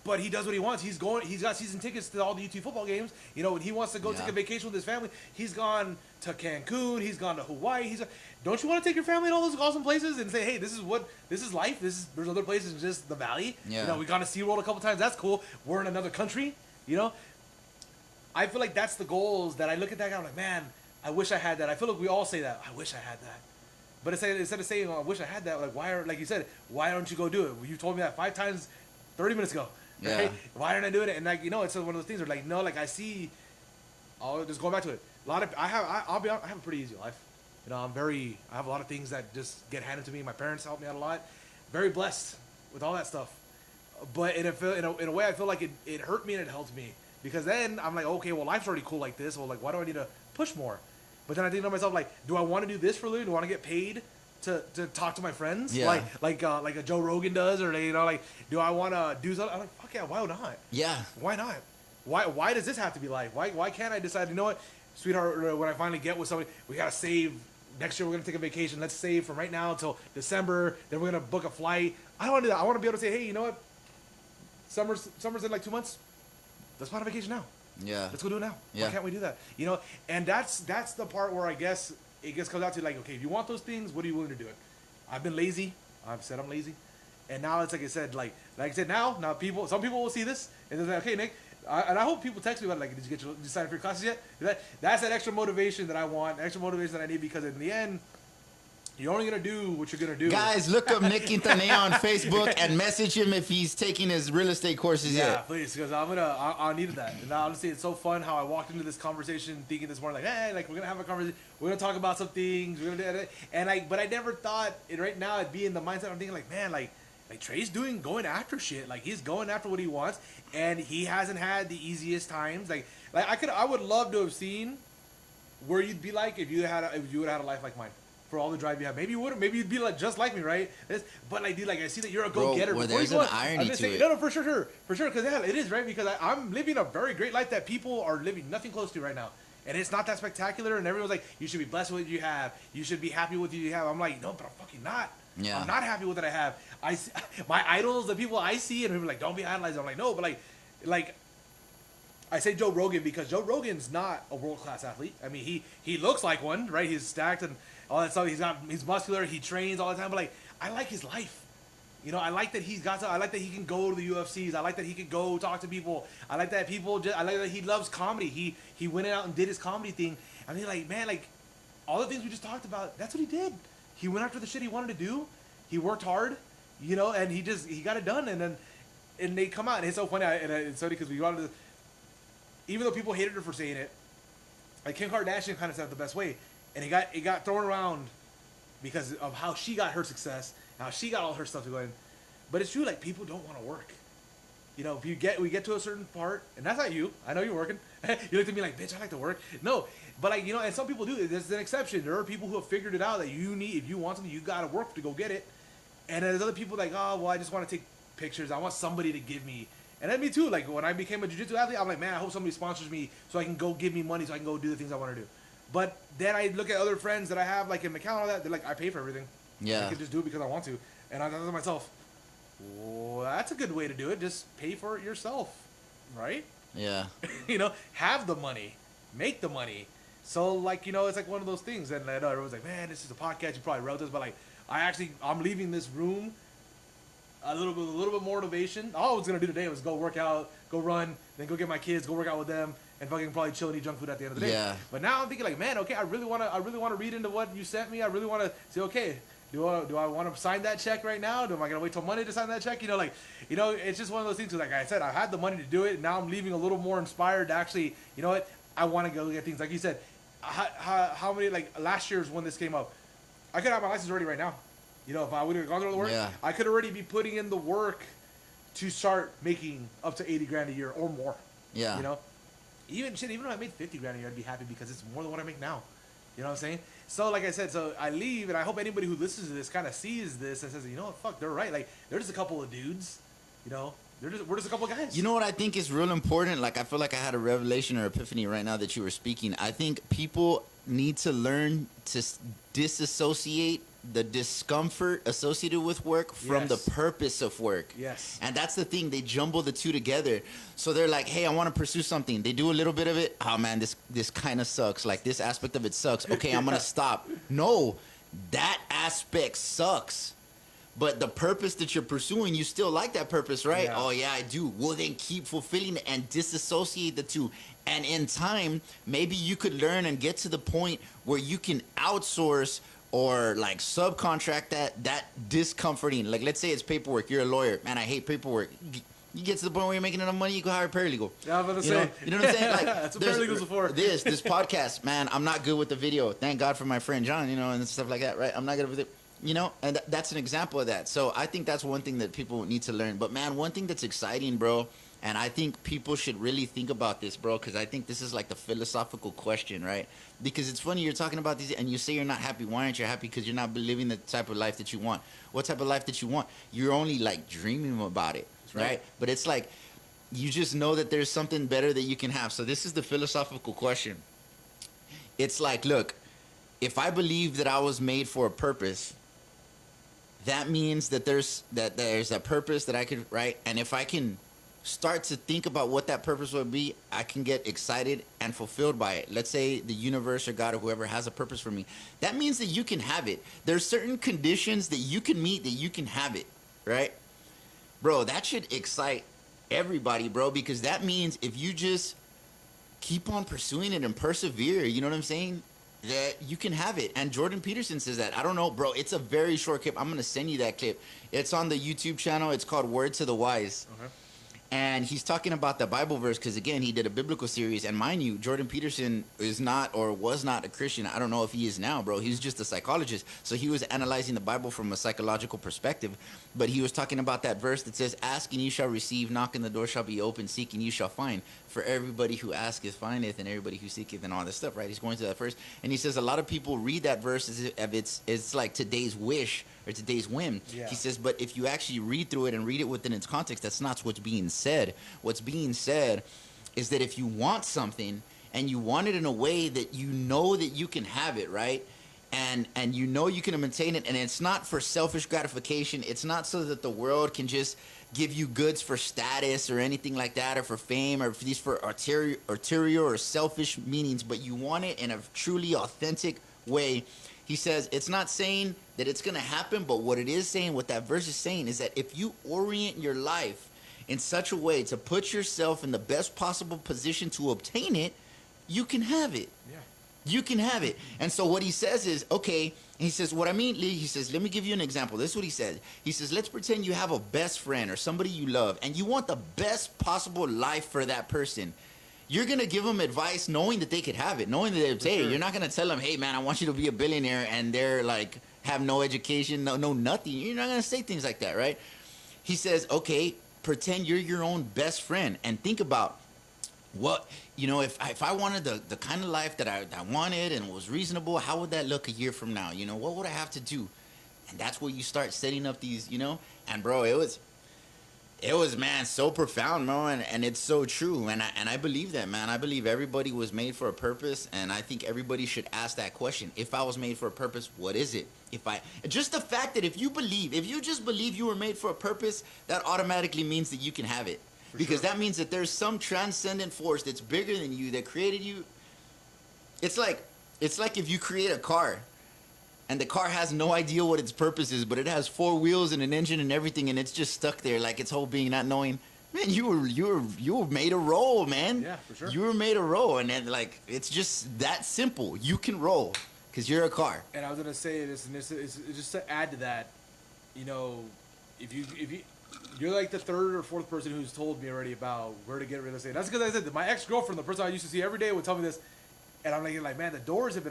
But he does what he wants. He's got season tickets to all the UT football games. You know, when he wants to go Yeah. take a vacation with his family, he's gone to Cancun. He's gone to Hawaii. Don't you want to take your family to all those awesome places and say, hey, this is life. There's other places than just the valley. Yeah. You know, we gone to SeaWorld a couple times. That's cool. We're in another country. You know, I feel like that's the goals that I look at that guy. I'm like, man, I wish I had that. I feel like we all say that. I wish I had that. But instead of saying, oh, I wish I had that, like you said, why don't you go do it? Well, you told me that 5 times 30 minutes ago. Yeah. Right? Why didn't I do it? And like, you know, it's one of those things where like, no, like I see, just going back to it. I have a pretty easy life. You know, I have a lot of things that just get handed to me. My parents help me out a lot. Very blessed with all that stuff. But in a way, I feel like it hurt me and it helped me. Because then I'm like, okay, well, life's already cool like this. Well, like, why do I need to push more? But then I think to myself, like, do I want to do this for a living? Do I want to get paid to talk to my friends? Yeah. Like a Joe Rogan does? Or, you know, like, do I want to do something? I'm like, fuck yeah, why not? Yeah. Why not? Why does this have to be life? Why can't I decide, you know what, sweetheart, when I finally get with somebody, we got to save. Next year we're going to take a vacation. Let's save from right now until December. Then we're going to book a flight. I don't want to do that. I want to be able to say, hey, you know what? Summer's in like 2 months. Let's plan a vacation now. Yeah. Let's go do it now. Yeah. Why can't we do that? You know, and that's the part where I guess it just comes out to like, okay, if you want those things, what are you willing to do it? I've been lazy. I've said I'm lazy, and now it's like I said, like I said, now some people will see this and they're like, okay, Nick, and I hope people text me about like, did you sign up for your classes yet? That's that extra motivation that I want, extra motivation that I need, because in the end, you're only gonna do what you're gonna do. Guys, look up Nick Quintanilla on Facebook and message him if he's taking his real estate courses Yeah, yet. please, because I needed that. And honestly, it's so fun how I walked into this conversation thinking this morning, like, hey, like, we're gonna have a conversation, we're gonna talk about some things, we're gonna do it. And but I never thought, right now, I'd be in the mindset, I'm thinking, like, man, like, Like Trey's going after shit. Like he's going after what he wants, and he hasn't had the easiest times. Like I would love to have seen where you'd be like if you would have had a life like mine. For all the drive you have, maybe you wouldn't. Maybe you'd be like just like me, right? But like, dude, like I see that you're a go-getter. Well, Before there's you go an irony to it. No, for sure, because yeah, it is right. Because I'm living a very great life that people are living nothing close to right now, and it's not that spectacular. And everyone's like, you should be blessed with what you have. You should be happy with what you have. I'm like, no, but I'm fucking not. Yeah. I'm not happy with what I have. My idols, the people I see, and people are like, don't be idolizing. I'm like, no, but like. I say Joe Rogan because Joe Rogan's not a world-class athlete. I mean, he looks like one, right? He's stacked and all that stuff. He's muscular. He trains all the time. But like, I like his life. You know, I like that I like that he can go to the UFCs. I like that he can go talk to people. I like that I like that he loves comedy. He went out and did his comedy thing. I mean, like, man, like, all the things we just talked about, that's what he did. He went after the shit he wanted to do. He worked hard, you know, and he got it done. And they come out, and it's so funny. It's funny because we wanted to. Even though people hated her for saying it, like Kim Kardashian kind of said it the best way, and it got thrown around because of how she got her success, how she got all her stuff going. But it's true, like people don't want to work. You know, we get to a certain part, and that's not you. I know you're working. You look at me like, bitch, I like to work. No, but like, you know, and some people do. There's an exception. There are people who have figured it out that if you want something, you gotta work to go get it. And then there's other people like, oh, well, I just want to take pictures. I want somebody to give me. And then me too, like when I became a jiu-jitsu athlete, I'm like, man, I hope somebody sponsors me so I can go give me money so I can go do the things I want to do. But then I look at other friends that I have, like in Macau and all that, they're like, I pay for everything. Yeah. I can just do it because I want to. And I thought to myself, well, that's a good way to do it. Just pay for it yourself, right? Yeah. You know, have the money, make the money. So like, you know, it's like one of those things. And I know everyone's like, man, this is a podcast. You probably wrote this, but like, I'm leaving this room a little bit more motivation. All I was gonna do today was go work out, go run, then go get my kids, go work out with them, and fucking probably chill and eat junk food at the end of the day. Yeah. But now I'm thinking like, man, okay, I really wanna read into what you sent me. I really wanna say, okay, do I want to sign that check right now? Am I gonna wait till Monday to sign that check? You know, like, you know, it's just one of those things. Like I said, I had the money to do it. And now I'm leaving a little more inspired to actually, you know what? I want to go get things. Like you said, how many, like last year's when this came up, I could have my license already right now. You know, if I would have gone through the work, Yeah. I could already be putting in the work to start making up to 80 grand a year or more. Yeah. You know, even if I made 50 grand a year, I'd be happy because it's more than what I make now. You know what I'm saying? So like I said, so I leave, and I hope anybody who listens to this kind of sees this and says, you know what, fuck, they're right. Like they're just a couple of dudes. You know, we're just a couple of guys. You know what I think is real important? Like, I feel like I had a revelation or epiphany right now that you were speaking. I think people need to learn to disassociate the discomfort associated with work from Yes. the purpose of work. Yes. And that's the thing. They jumble the two together. So they're like, hey, I want to pursue something. They do a little bit of it. Oh, man, this kind of sucks. Like, this aspect of it sucks. Okay, I'm going to stop. No, that aspect sucks. But the purpose that you're pursuing, you still like that purpose, right? Yeah. Oh, yeah, I do. Well, then keep fulfilling it and disassociate the two. And in time, maybe you could learn and get to the point where you can outsource or like subcontract that discomforting. Like, let's say it's paperwork. You're a lawyer. Man, I hate paperwork. You get to the point where you're making enough money, you go hire a paralegal. Yeah, I'm gonna you say. Know, you know what I'm saying? Like, That's what there's- paralegals are for. This podcast, man, I'm not good with the video. Thank God for my friend John, you know, and stuff like that, right? I'm not good with it. You know, and that's an example of that. So I think that's one thing that people need to learn. But man, one thing that's exciting, bro, and I think people should really think about this, bro, because I think this is like the philosophical question, right? Because it's funny, you're talking about these, and you say you're not happy. Why aren't you happy? Because you're not living the type of life that you want. What type of life that you want? You're only like dreaming about it, right? But it's like, you just know that there's something better that you can have. So this is the philosophical question. It's like, look, if I believe that I was made for a purpose, that means that there's a purpose that I could, right? And if I can start to think about what that purpose would be, I can get excited and fulfilled by it. Let's say the universe or God or whoever has a purpose for me. That means that you can have it. There's certain conditions that you can meet that you can have it, right? Bro, that should excite everybody, bro, because that means if you just keep on pursuing it and persevere, you know what I'm saying? That you can have it. And Jordan Peterson says that. I don't know, bro. It's a very short clip. I'm going to send you that clip. It's on the YouTube channel. It's called Word to the Wise. Okay. And he's talking about the Bible verse because, again, he did a biblical series. And mind you, Jordan Peterson is not or was not a Christian. I don't know if he is now, bro. He's just a psychologist. So he was analyzing the Bible from a psychological perspective. But he was talking about that verse that says, ask and you shall receive, knock and the door shall be open, seek and you shall find. For everybody who asketh findeth, and everybody who seeketh, and all this stuff, right? He's going through that verse. And he says a lot of people read that verse as if it's like today's wish or today's whim. Yeah. He says, but if you actually read through it and read it within its context, that's not what's being said. What's being said is that if you want something and you want it in a way that you know that you can have it, right? And you know you can maintain it, and it's not for selfish gratification. It's not so that the world can just give you goods for status or anything like that, or for fame, or for these for ulterior or selfish meanings, but you want it in a truly authentic way. He says it's not saying that it's going to happen, but what it is saying, what that verse is saying, is that if you orient your life in such a way to put yourself in the best possible position to obtain it, you can have it. Yeah. You can have it. And so what he says is, okay, he says, what I mean, Lee, he says, let me give you an example. This is what he said. He says, let's pretend you have a best friend or somebody you love, and you want the best possible life for that person. You're going to give them advice knowing that they could have it, knowing that they would say, sure. You're not going to tell them, hey, man, I want you to be a billionaire, and they're like, have no education, no nothing. You're not going to say things like that, right? He says, okay, pretend you're your own best friend, and think about what, you know, if I wanted the kind of life that I wanted and was reasonable, how would that look a year from now? You know, what would I have to do? And that's where you start setting up these, you know, and bro, it was, man, so profound, bro, and it's so true, and I believe that, man. I believe everybody was made for a purpose, and I think everybody should ask that question. If I was made for a purpose, what is it? Just the fact that if you just believe you were made for a purpose, that automatically means that you can have it. Because that means that there's some transcendent force that's bigger than you that created you. It's like if you create a car, and the car has no idea what its purpose is, but it has 4 wheels and an engine and everything, and it's just stuck there like its whole being, not knowing. Man, you were made a roll, man. Yeah, for sure. You were made a roll, and then like it's just that simple. You can roll because you're a car. And I was gonna say this, and this is just to add to that. You know, if you're like the 3rd or 4th person who's told me already about where to get real estate. That's because I said that my ex-girlfriend, the person I used to see every day, would tell me this, and I'm like, man, the doors have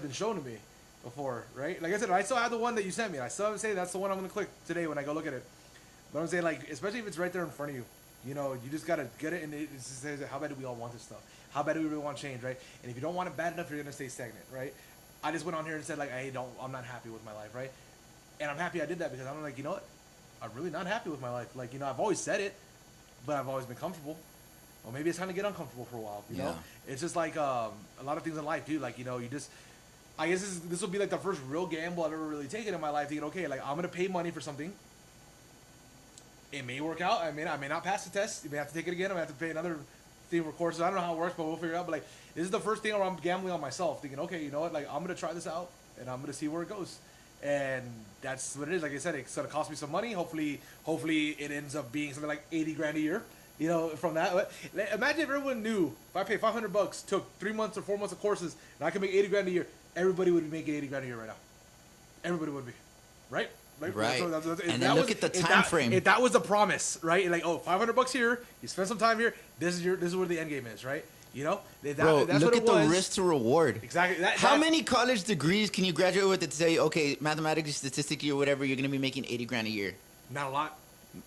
been shown to me before, right? Like I said, I still have the one that you sent me. I still have to say that's the one I'm gonna click today when I go look at it. But I'm saying, like, especially if it's right there in front of you, you know, you just gotta get it, and it just says, how bad do we all want this stuff? How bad do we really want change, right? And if you don't want it bad enough, you're gonna stay stagnant, right? I just went on here and said, like, I'm not happy with my life, right? And I'm happy I did that because I'm like, you know what? I'm really not happy with my life. Like, you know, I've always said it, but I've always been comfortable. Well, maybe it's time to get uncomfortable for a while, you know? It's just like a lot of things in life, dude. Like, you know, you just, I guess this will be like the first real gamble I've ever really taken in my life, thinking, okay, like, I'm going to pay money for something. It may work out. I may not pass the test. You may have to take it again. I may have to pay another thing for courses. I don't know how it works, but we'll figure it out. But, like, this is the first thing where I'm gambling on myself, thinking, okay, you know what? Like, I'm going to try this out, and I'm going to see where it goes. And that's what it is. Like I said, it's gonna cost me some money. Hopefully it ends up being something like $80,000 a year. You know, from that. But imagine if everyone knew if I paid $500, took 3 months or 4 months of courses, and I could make $80,000 a year. Everybody would be making $80,000 a year right now. Everybody would be, right? Right. So and then look at the time frame. If that was the promise, right? Like, oh, $500 here. You spend some time here. This is where the end game is, right? You know, bro, that's look what at the risk to reward. Exactly. How many college degrees can you graduate with that say, okay, mathematically, statistically, or whatever, you're gonna be making $80,000 a year? Not a lot.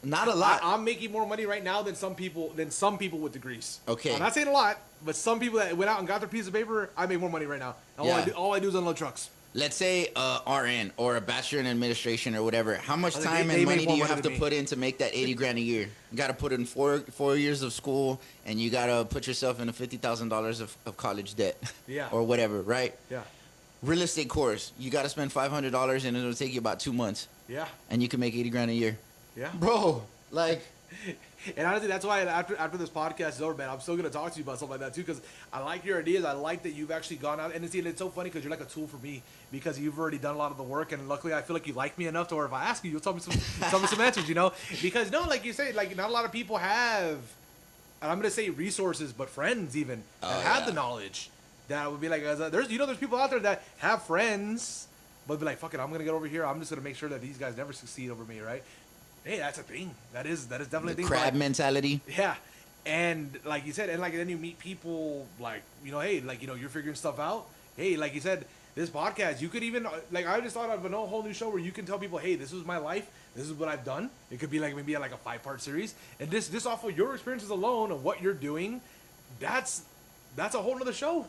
Not a lot. I'm making more money right now than some people with degrees. Okay. I'm not saying a lot, but some people that went out and got their piece of paper, I make more money right now. All I do is unload trucks. Let's say RN or a bachelor in administration or whatever. How much I think time they and make money more do you money have than to me. put in to make that $80,000 a year? You got to put in four years of school, and you got to put yourself in a $50,000 of college debt. Yeah. Or whatever, right? Yeah. Real estate course, you got to spend $500, and it'll take you about 2 months, Yeah. and you can make $80,000 a year. Yeah. Bro, like, And honestly, that's why after this podcast is over, man, I'm still gonna talk to you about stuff like that too, because I like your ideas. I like that you've actually gone out and it's so funny because you're like a tool for me because you've already done a lot of the work, and luckily I feel like you like me enough to where if I ask you, you'll tell me some answers, you know? Because no, like you say, like not a lot of people have, and I'm gonna say resources, but friends even that have the knowledge that would be like, there's people out there that have friends, but be like, fuck it, I'm gonna get over here. I'm just gonna make sure that these guys never succeed over me, right? hey, that's a thing. That is definitely a The thing. crab Like, mentality. yeah. And like you said, and like then you meet people like, hey, like, you're figuring stuff out. Hey, like you said, this podcast, you could even, like, I just thought of a whole new show where you can tell people, hey, this was my life. This is what I've done. It could be like maybe like a 5-part series. And this off of your experiences alone of what you're doing, that's a whole nother show.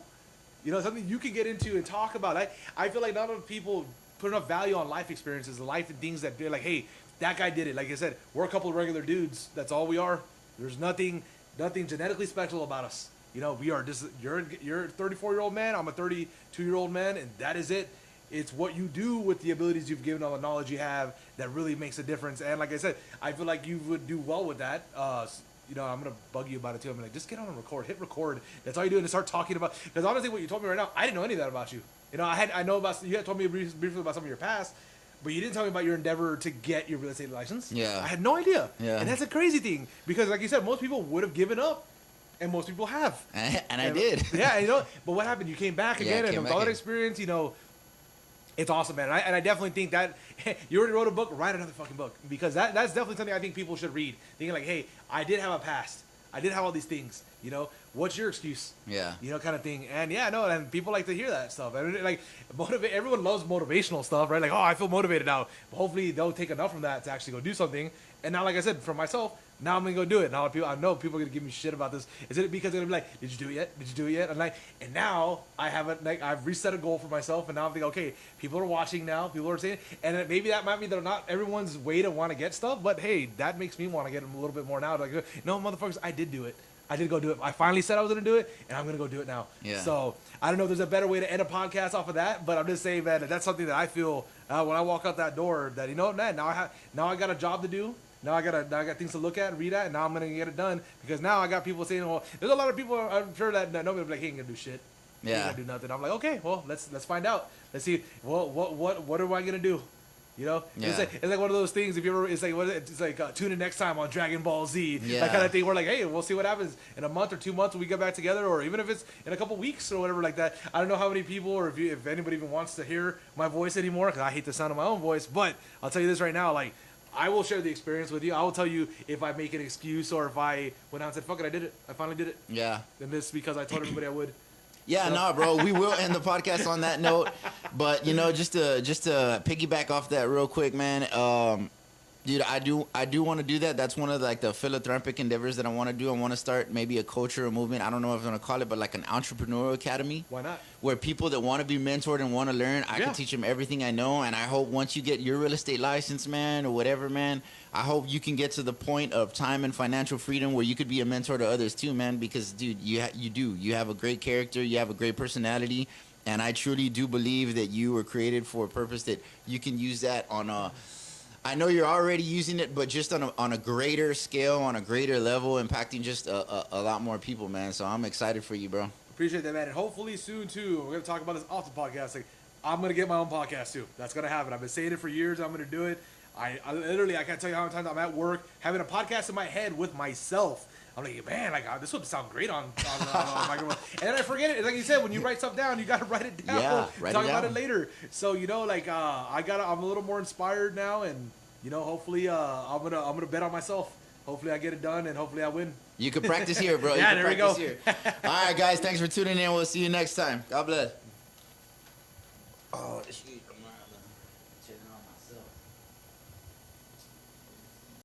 Something you can get into and talk about. I feel like not enough people put enough value on life experiences, life and things that they're like, hey, that guy did it. Like I said, we're a couple of regular dudes. That's all we are. There's nothing genetically special about us. We are just, you're a 34-year-old man, I'm a 32-year-old man, and that is it. It's what you do with the abilities you've given, all the knowledge you have, that really makes a difference. And like I said, I feel like you would do well with that. I'm gonna bug you about it too. I'm like, just get on and record, hit record. That's all you do, and start talking about. Because honestly, what you told me right now, I didn't know any of that about you. I know about, you had told me briefly about some of your past, but you didn't tell me about your endeavor to get your real estate license. Yeah. I had no idea. Yeah. And that's a crazy thing, because like you said, most people would have given up, and most people have. And I did. Yeah, but what happened? You came back Yeah, again, came and with back all that in. experience, it's awesome, man. And I definitely think that you already wrote a book, write another fucking book, because that's definitely something I think people should read. Thinking like, hey, I did have a past. I did have all these things. What's your excuse? Yeah. Kind of thing. And yeah, no, and people like to hear that stuff. And like, everyone loves motivational stuff, right? Like, oh, I feel motivated now. But hopefully they'll take enough from that to actually go do something. And now, like I said, for myself, now I'm gonna go do it. Now I know people are gonna give me shit about this. Is it because they're gonna be like, did you do it yet? Did you do it yet? And now I have I've reset a goal for myself, and now I'm thinking, okay, people are watching now. People are saying, and maybe that might mean they're not everyone's way to want to get stuff, but hey, that makes me want to get them a little bit more now. Like, no, motherfuckers, I did do it. I did go do it. I finally said I was gonna do it, and I'm gonna go do it now. Yeah. So I don't know if there's a better way to end a podcast off of that, but I'm just saying, man, that's something that I feel when I walk out that door, that man, now I got a job to do. Now I got things to look at and read at, and now I'm gonna get it done, because now I got people saying, well, there's a lot of people, I'm sure that nobody will be like, he ain't gonna do shit. He ain't Yeah. gonna do nothing. I'm like, okay, well, let's find out. Let's see what am I gonna do? Yeah. It's like one of those things. If you ever, it's like tune in next time on Dragon Ball Z. Yeah. That kind of thing. We're like, hey, we'll see what happens in a month or 2 months when we get back together, or even if it's in a couple weeks or whatever like that. I don't know how many people, or if anybody even wants to hear my voice anymore, because I hate the sound of my own voice. But I'll tell you this right now, like, I will share the experience with you. I will tell you if I make an excuse, or if I went out and said, fuck it, I did it. I finally did it. Yeah. And this because I told everybody I would. Yeah, no, bro. We will end the podcast on that note. But just to piggyback off that real quick, man. Dude, I do want to do that. That's one of the philanthropic endeavors that I want to do. I want to start maybe a culture or movement. I don't know if I'm gonna call it, but like an entrepreneurial academy. Why not? Where people that want to be mentored and want to learn, I can teach them everything I know. And I hope once you get your real estate license, man, or whatever, man, I hope you can get to the point of time and financial freedom where you could be a mentor to others too, man. Because, dude, you have a great character, you have a great personality, and I truly do believe that you were created for a purpose that you can use that on a. I know you're already using it, but just on a greater scale, on a greater level, impacting just a lot more people, man. So I'm excited for you, bro. Appreciate that, man. And hopefully soon, too, we're going to talk about this off the podcast. Like, I'm going to get my own podcast, too. That's going to happen. I've been saying it for years. I'm going to do it. I literally, I can't tell you how many times I'm at work having a podcast in my head with myself. I'm like, man, this would sound great on microphone. And then I forget it. It's like you said, when you write stuff down, you got to write it down. Yeah, write Talk it about down. it later. So, I'm a little more inspired now, and, hopefully I'm going to bet on myself. Hopefully I get it done, and hopefully I win. You can practice here, bro. Yeah, you can there we go. Here. All right, guys. Thanks for tuning in. We'll see you next time. God bless. Oh, this shit.